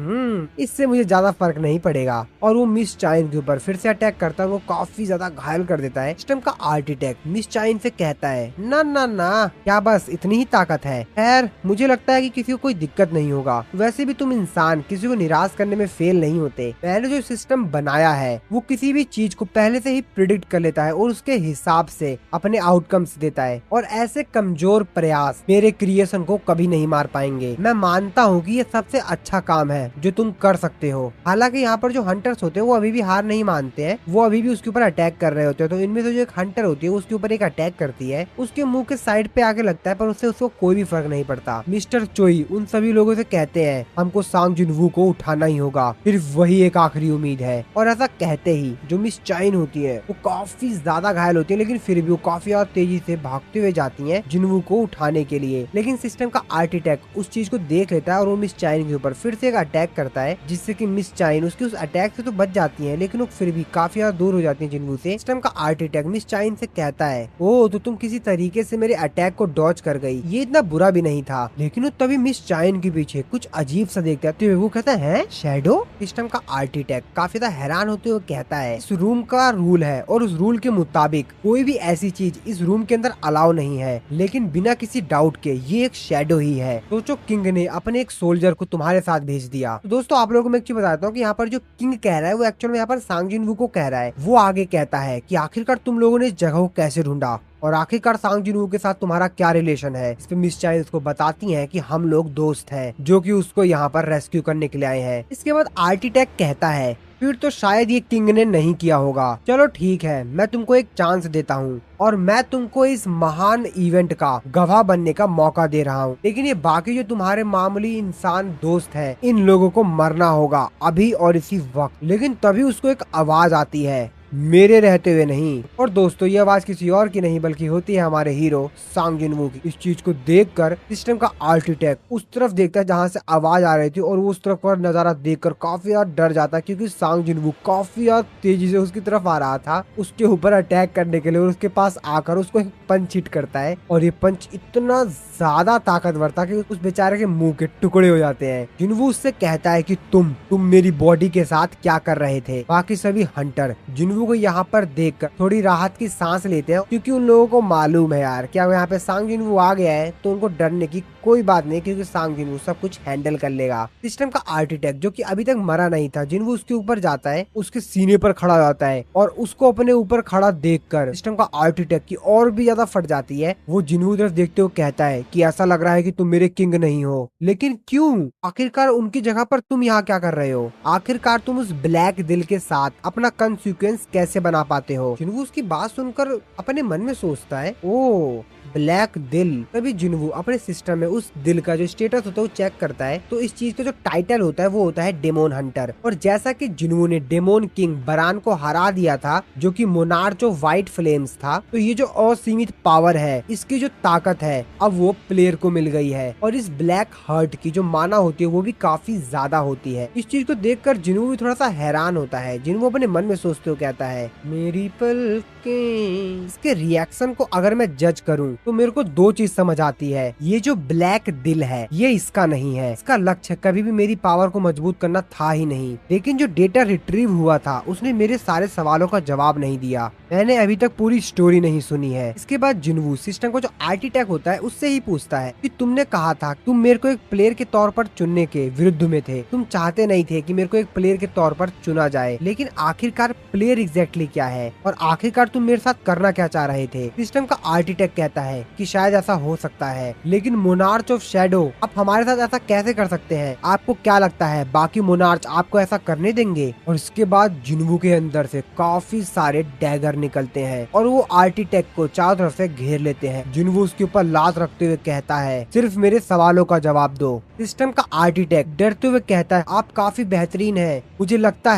इससे मुझे ज्यादा फर्क नहीं पड़ेगा, और वो मिस चाइन के ऊपर फिर से अटैक करता है। वो काफी ज्यादा घायल कर देता है। सिस्टम का आर्किटेक्ट मिस चाइन से कहता है, ना ना ना, क्या बस इतनी ही ताकत है। खैर मुझे लगता है कि किसी को कोई दिक्कत नहीं होगा। वैसे भी तुम इंसान किसी को निराश करने में फेल नहीं होते। मैंने जो सिस्टम बनाया है वो किसी भी चीज को पहले से ही प्रिडिक्ट कर लेता है और उसके हिसाब से अपने आउटकम्स देता है, और ऐसे कमजोर प्रयास मेरे क्रिएशन को कभी नहीं मार पाएंगे। मैं मानता हूँ कि ये सबसे अच्छा काम है जो तुम कर सकते हो। हालांकि यहाँ पर जो हंटर्स होते हैं वो अभी भी हार नहीं मानते हैं, वो अभी भी उसके ऊपर अटैक कर रहे होते हैं। तो इनमें से जो एक हंटर होती है उसके ऊपर एक अटैक करती है, उसके मुंह के साइड पे आके लगता है, पर उससे उसको कोई भी फर्क नहीं पड़ता। मिस्टर चोई उन सभी लोगों से कहते हैं, हमको सांग जिनवू को उठाना ही होगा, सिर्फ वही एक आखिरी उम्मीद है। और ऐसा कहते ही जो मिस चाइन होती है वो काफी ज्यादा घायल होती है, लेकिन फिर भी वो काफी ज्यादा तेजी से भागते हुए जाती हैं जिनवू को उठाने के लिए। लेकिन सिस्टम का आर्किटेक्ट उस चीज को देख लेता है और वो मिस चाइन के ऊपर फिर से एक अटैक करता है, जिससे कि मिस चाइन उसके उस अटैक से तो बच जाती है, लेकिन वो फिर भी काफी ज्यादा दूर हो जाती है जिनवू से। सिस्टम का आर्किटेक्ट मिस चाइन से कहता है, ओ तो तुम किसी तरीके से मेरे अटैक को डॉज कर गई, ये इतना बुरा भी नहीं था। लेकिन वो तभी मिस चाइन के पीछे कुछ अजीब सा देखता है, तो वो कहता है, शैडो। सिस्टम का आर्किटेक्ट काफी ज्यादा हैरान होते हुए कहता है, इस रूम का रूल है और उस रूल के मुताबिक कोई भी ऐसी चीज इस रूम के अंदर अलाउ नहीं है, लेकिन बिना किसी डाउट के ये एक शैडो ही है। सोचो किंग ने अपने एक सोल्जर को तुम्हारे साथ भेज दिया। तो दोस्तों आप लोगों को मैं एक चीज बताता हूँ कि यहाँ पर जो किंग कह रहा है वो एक्चुअल में यहाँ पर सांग जिनवू को कह रहा है। वो आगे कहता है कि आखिरकार तुम लोगों ने इस जगह को कैसे ढूंढा। और आखिरकार सांग जिनवू के साथ तुम्हारा क्या रिलेशन है। इस पे मिस चाइल्ड उसको बताती है कि हम लोग दोस्त हैं, जो कि उसको यहाँ पर रेस्क्यू करने के लिए आए हैं। इसके बाद आर्टिटेक कहता है फिर तो शायद ये किंग ने नहीं किया होगा। चलो ठीक है, मैं तुमको एक चांस देता हूँ और मैं तुमको इस महान इवेंट का गवाह बनने का मौका दे रहा हूँ, लेकिन ये बाकी जो तुम्हारे मामूली इंसान दोस्त हैं, इन लोगों को मरना होगा अभी और इसी वक्त। लेकिन तभी उसको एक आवाज आती है, मेरे रहते हुए नहीं। और दोस्तों ये आवाज किसी और की नहीं बल्कि होती है हमारे हीरो सांग जिनवू की। इस चीज को देखकर सिस्टम का आर्टिटेक उस तरफ देखता है जहां से आवाज आ रही थी और वो उस तरफ का नजारा देखकर काफी ज्यादा डर जाता है, क्योंकि सांग जिनवू काफी ज्यादा तेजी से उसकी तरफ आ रहा था उसके ऊपर अटैक करने के लिए, और उसके पास आकर उसको एक पंच हिट करता है और ये पंच इतना ज्यादा ताकतवर था कि उस बेचारे के मुंह के टुकड़े हो जाते हैं। जिनवू उससे कहता है कि तुम मेरी बॉडी के साथ क्या कर रहे थे। बाकी सभी हंटर जिनवू को यहाँ पर देखकर थोड़ी राहत की सांस लेते हैं, क्योंकि उन लोगों को मालूम है यार क्या यहाँ पे सांग जिनवू आ गया है तो उनको डरने की कोई बात नहीं, क्योंकि सांग जिनवू सब कुछ हैंडल कर लेगा। सिस्टम का आर्टिटेक्ट जो कि अभी तक मरा नहीं था, जिनवू उसके ऊपर जाता है, उसके सीने पर खड़ा हो जाता है और उसको अपने ऊपर खड़ा देखकर सिस्टम का आर्टिटेक्ट की और भी ज्यादा फट जाती है। वो जिनवू तरफ देखते हुए कहता है कि ऐसा लग रहा है कि तुम मेरे किंग नहीं हो, लेकिन क्यों? आखिरकार उनकी जगह पर तुम यहाँ क्या कर रहे हो? आखिरकार तुम उस ब्लैक दिल के साथ अपना कंसिक्वेंस कैसे बना पाते हो? जिनवू उसकी बात सुनकर अपने मन में सोचता है, ओ ब्लैक दिल। तभी जिनवू अपने सिस्टम में उस दिल का जो स्टेटस होता है वो चेक करता है, तो इस चीज का जो टाइटल होता है वो होता है डेमोन हंटर। और जैसा कि जिनवू ने डेमोन किंग बरान को हरा दिया था, जो कि मोनार्च ऑफ व्हाइट फ्लेम्स था, तो ये जो असीमित पावर है, इसकी जो ताकत है अब वो प्लेयर को मिल गई है। और इस ब्लैक हार्ट की जो माना होती है वो भी काफी ज्यादा होती है। इस चीज को देखकर जिनवू भी थोड़ा सा हैरान होता है। जिनवू अपने मन में सोचते हुए कहता है, मेरी पलकें। इसके रिएक्शन को अगर मैं जज करूं तो मेरे को दो चीज समझ आती है। ये जो ब्लैक दिल है ये इसका नहीं है, इसका लक्ष्य कभी भी मेरी पावर को मजबूत करना था ही नहीं। लेकिन जो डेटा रिट्रीव हुआ था उसने मेरे सारे सवालों का जवाब नहीं दिया। मैंने अभी तक पूरी स्टोरी नहीं सुनी है। इसके बाद जिनवू सिस्टम को जो आर्टिटेक होता है उससे ही पूछता है कि तुमने कहा था तुम मेरे को एक प्लेयर के तौर पर चुनने के विरुद्ध में थे, तुम चाहते नहीं थे कि मेरे को एक प्लेयर के तौर पर चुना जाए, लेकिन आखिरकार प्लेयर एग्जैक्टली क्या है और आखिरकार तुम मेरे साथ करना क्या चाह रहे थे? सिस्टम का आर्टिटेक कहता है कि शायद ऐसा हो सकता है, लेकिन मोनार्च ऑफ शैडो आप हमारे साथ ऐसा कैसे कर सकते हैं? आपको क्या लगता है बाकी मोनार्च आपको ऐसा करने देंगे? और इसके बाद जिनवू के अंदर से काफी सारे डैगर निकलते हैं और वो आर्टिटेक को चारों तरफ से घेर लेते हैं। जिनवू उसके ऊपर लात रखते हुए कहता है, सिर्फ मेरे सवालों का जवाब दो। सिस्टम का आर्टिटेक डरते हुए कहता है, आप काफी बेहतरीन है, मुझे लगता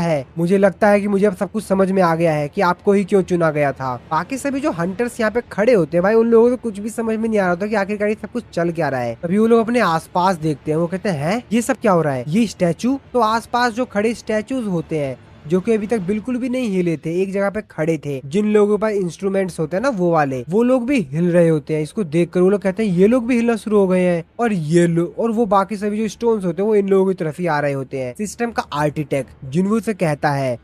है कि मुझे अब सब कुछ समझ में आ गया है कि आपको ही क्यों चुना गया था। बाकी सभी जो हंटर्स यहाँ पे खड़े होते हैं भाई, उन लोगों को कुछ भी समझ में नहीं आ रहा था कि आखिरकार ये सब कुछ चल क्या रहा है। तभी वो लोग अपने आसपास देखते हैं, वो कहते हैं ये सब क्या हो रहा है? ये स्टैचू तो आसपास जो खड़े स्टैचूज होते हैं जो कि अभी तक बिल्कुल भी नहीं हिले थे, एक जगह पे खड़े थे, जिन लोगों के पास इंस्ट्रूमेंट्स होते हैं ना वो वाले, वो लोग भी हिल रहे होते हैं। इसको देखकर वो लोग कहते हैं ये लोग भी हिलना शुरू हो गए हैं और ये लोग और वो बाकी सभी जो स्टोन्स होते हैं वो इन लोगों की तरफ ही आ रहे होते हैं। सिस्टम का आर्टिटेक जिनवू से कहता है,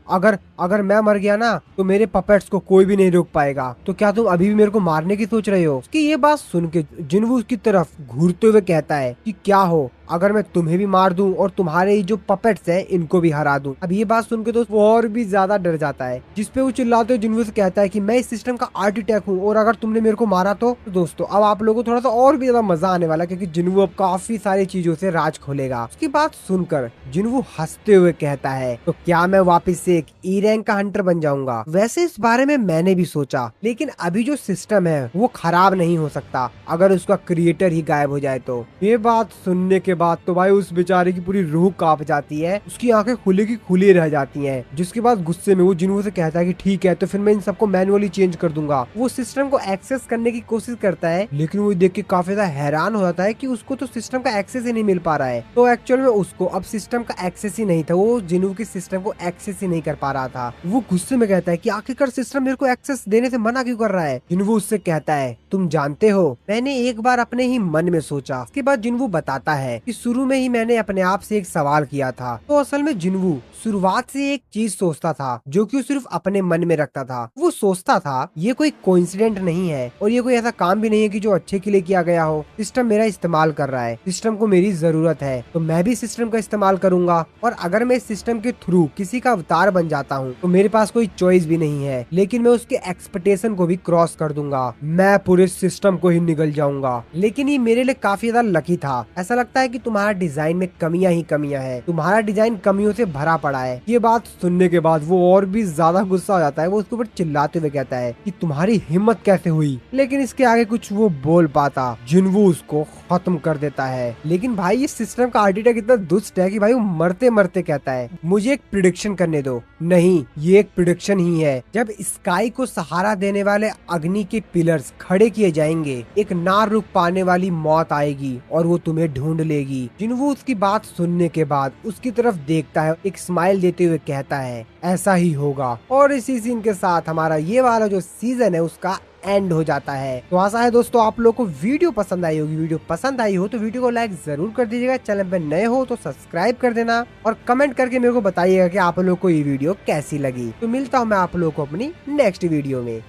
अगर मैं मर गया ना तो मेरे पपेट्स को कोई भी नहीं रोक पाएगा, तो क्या तुम अभी भी मेरे को मारने की सोच रहे हो? उसकी ये बात सुन के जिनवू उसकी तरफ घूरते हुए कहता है कि क्या हो अगर मैं तुम्हें भी मार दूं और तुम्हारे ही जो पपेट्स हैं इनको भी हरा दूं? अब ये बात सुन के तो वो और भी ज्यादा डर जाता है, जिसपे वो चिल्लाते हुए जिनवू से कहता है कि मैं इस सिस्टम का आर्टिटेक हूँ और अगर तुमने मेरे को मारा तो दोस्तों अब आप लोगों को थोड़ा सा और भी ज्यादा मजा आने वाला, क्योंकि जिनवू अब काफी सारी चीजों से राज खोलेगा। उसकी बात सुनकर जिनवू हंसते हुए कहता है, तो क्या मैं वापिस से एक ई रैंक का हंटर बन जाऊंगा? वैसे इस बारे में मैंने भी सोचा, लेकिन अभी जो सिस्टम है वो खराब नहीं हो सकता अगर उसका क्रिएटर ही गायब हो जाए तो। ये बात सुनने के बाद तो भाई उस बेचारे की पूरी रूह कांप जाती है, उसकी आंखें खुली की खुली रह जाती हैं। जिसके बाद गुस्से में वो जिनवू से कहता है कि ठीक है तो फिर मैं इन सबको मैनुअली चेंज कर दूंगा। वो सिस्टम को एक्सेस करने की कोशिश करता है, लेकिन वो देख के काफी ज्यादा हैरान हो जाता है कि उसको तो सिस्टम का एक्सेस ही नहीं मिल पा रहा है। तो एक्चुअल में उसको अब सिस्टम का एक्सेस ही नहीं था, वो जिनवू के सिस्टम को एक्सेस ही नहीं कर पा रहा था। वो गुस्से में कहता है कि आखिरकार सिस्टम मेरे को एक्सेस देने से मना क्यों कर रहा है? जिनवू उससे कहता है, तुम जानते हो मैंने एक बार अपने ही मन में सोचा। इसके बाद जिनवू बताता है कि शुरू में ही मैंने अपने आप से एक सवाल किया था। तो असल में जिन्वू शुरुआत से एक चीज सोचता था जो कि वो सिर्फ अपने मन में रखता था। वो सोचता था ये कोई कोइंसिडेंट नहीं है और ये कोई ऐसा काम भी नहीं है कि जो अच्छे के लिए किया गया हो। सिस्टम मेरा इस्तेमाल कर रहा है, सिस्टम को मेरी जरूरत है, तो मैं भी सिस्टम का इस्तेमाल करूंगा। और अगर मैं इस सिस्टम के थ्रू किसी का अवतार बन जाता हूँ तो मेरे पास कोई चॉइस भी नहीं है, लेकिन मैं उसके एक्सपेक्टेशन को भी क्रॉस कर दूंगा। मैं पूरे सिस्टम को ही निगल जाऊंगा। लेकिन ये मेरे लिए काफी ज्यादा लकी था। ऐसा लगता है कि तुम्हारा डिजाइन में कमियां ही कमियां है, तुम्हारा डिजाइन कमियों से भरा पड़ा है। ये बात सुनने के बाद वो और भी ज्यादा गुस्सा हो जाता है। वो उसके ऊपर चिल्लाते हुए कहता है कि तुम्हारी हिम्मत कैसे हुई, लेकिन इसके आगे कुछ वो बोल पाता। जिन्वू उसको खत्म कर देता है। लेकिन भाई ये सिस्टम का आर्किटेक्ट इतना दुष्ट है कि भाई वो मरते मरते कहता है मुझे एक प्रिडिक्शन करने दो। नहीं, ये एक प्रिडिक्शन ही है। जब स्काई को सहारा देने वाले अग्नि के पिलर्स खड़े किए जाएंगे, एक ना रुक पाने वाली मौत आएगी और वो तुम्हें ढूंढ लेगी। जिन्वू उसकी बात सुनने के बाद उसकी तरफ देखता है, एक स्माइल देते हुए कहता है ऐसा ही होगा। और इसी सीन के साथ हमारा ये वाला जो सीजन है उसका एंड हो जाता है। तो आशा है दोस्तों आप लोग को वीडियो पसंद आई होगी। वीडियो पसंद आई हो तो वीडियो को लाइक जरूर कर दीजिएगा। चैनल पे नए हो तो सब्सक्राइब कर देना और कमेंट करके मेरे को बताइएगा कि आप लोग को ये वीडियो कैसी लगी। तो मिलता हूँ मैं आप लोग को अपनी नेक्स्ट वीडियो में।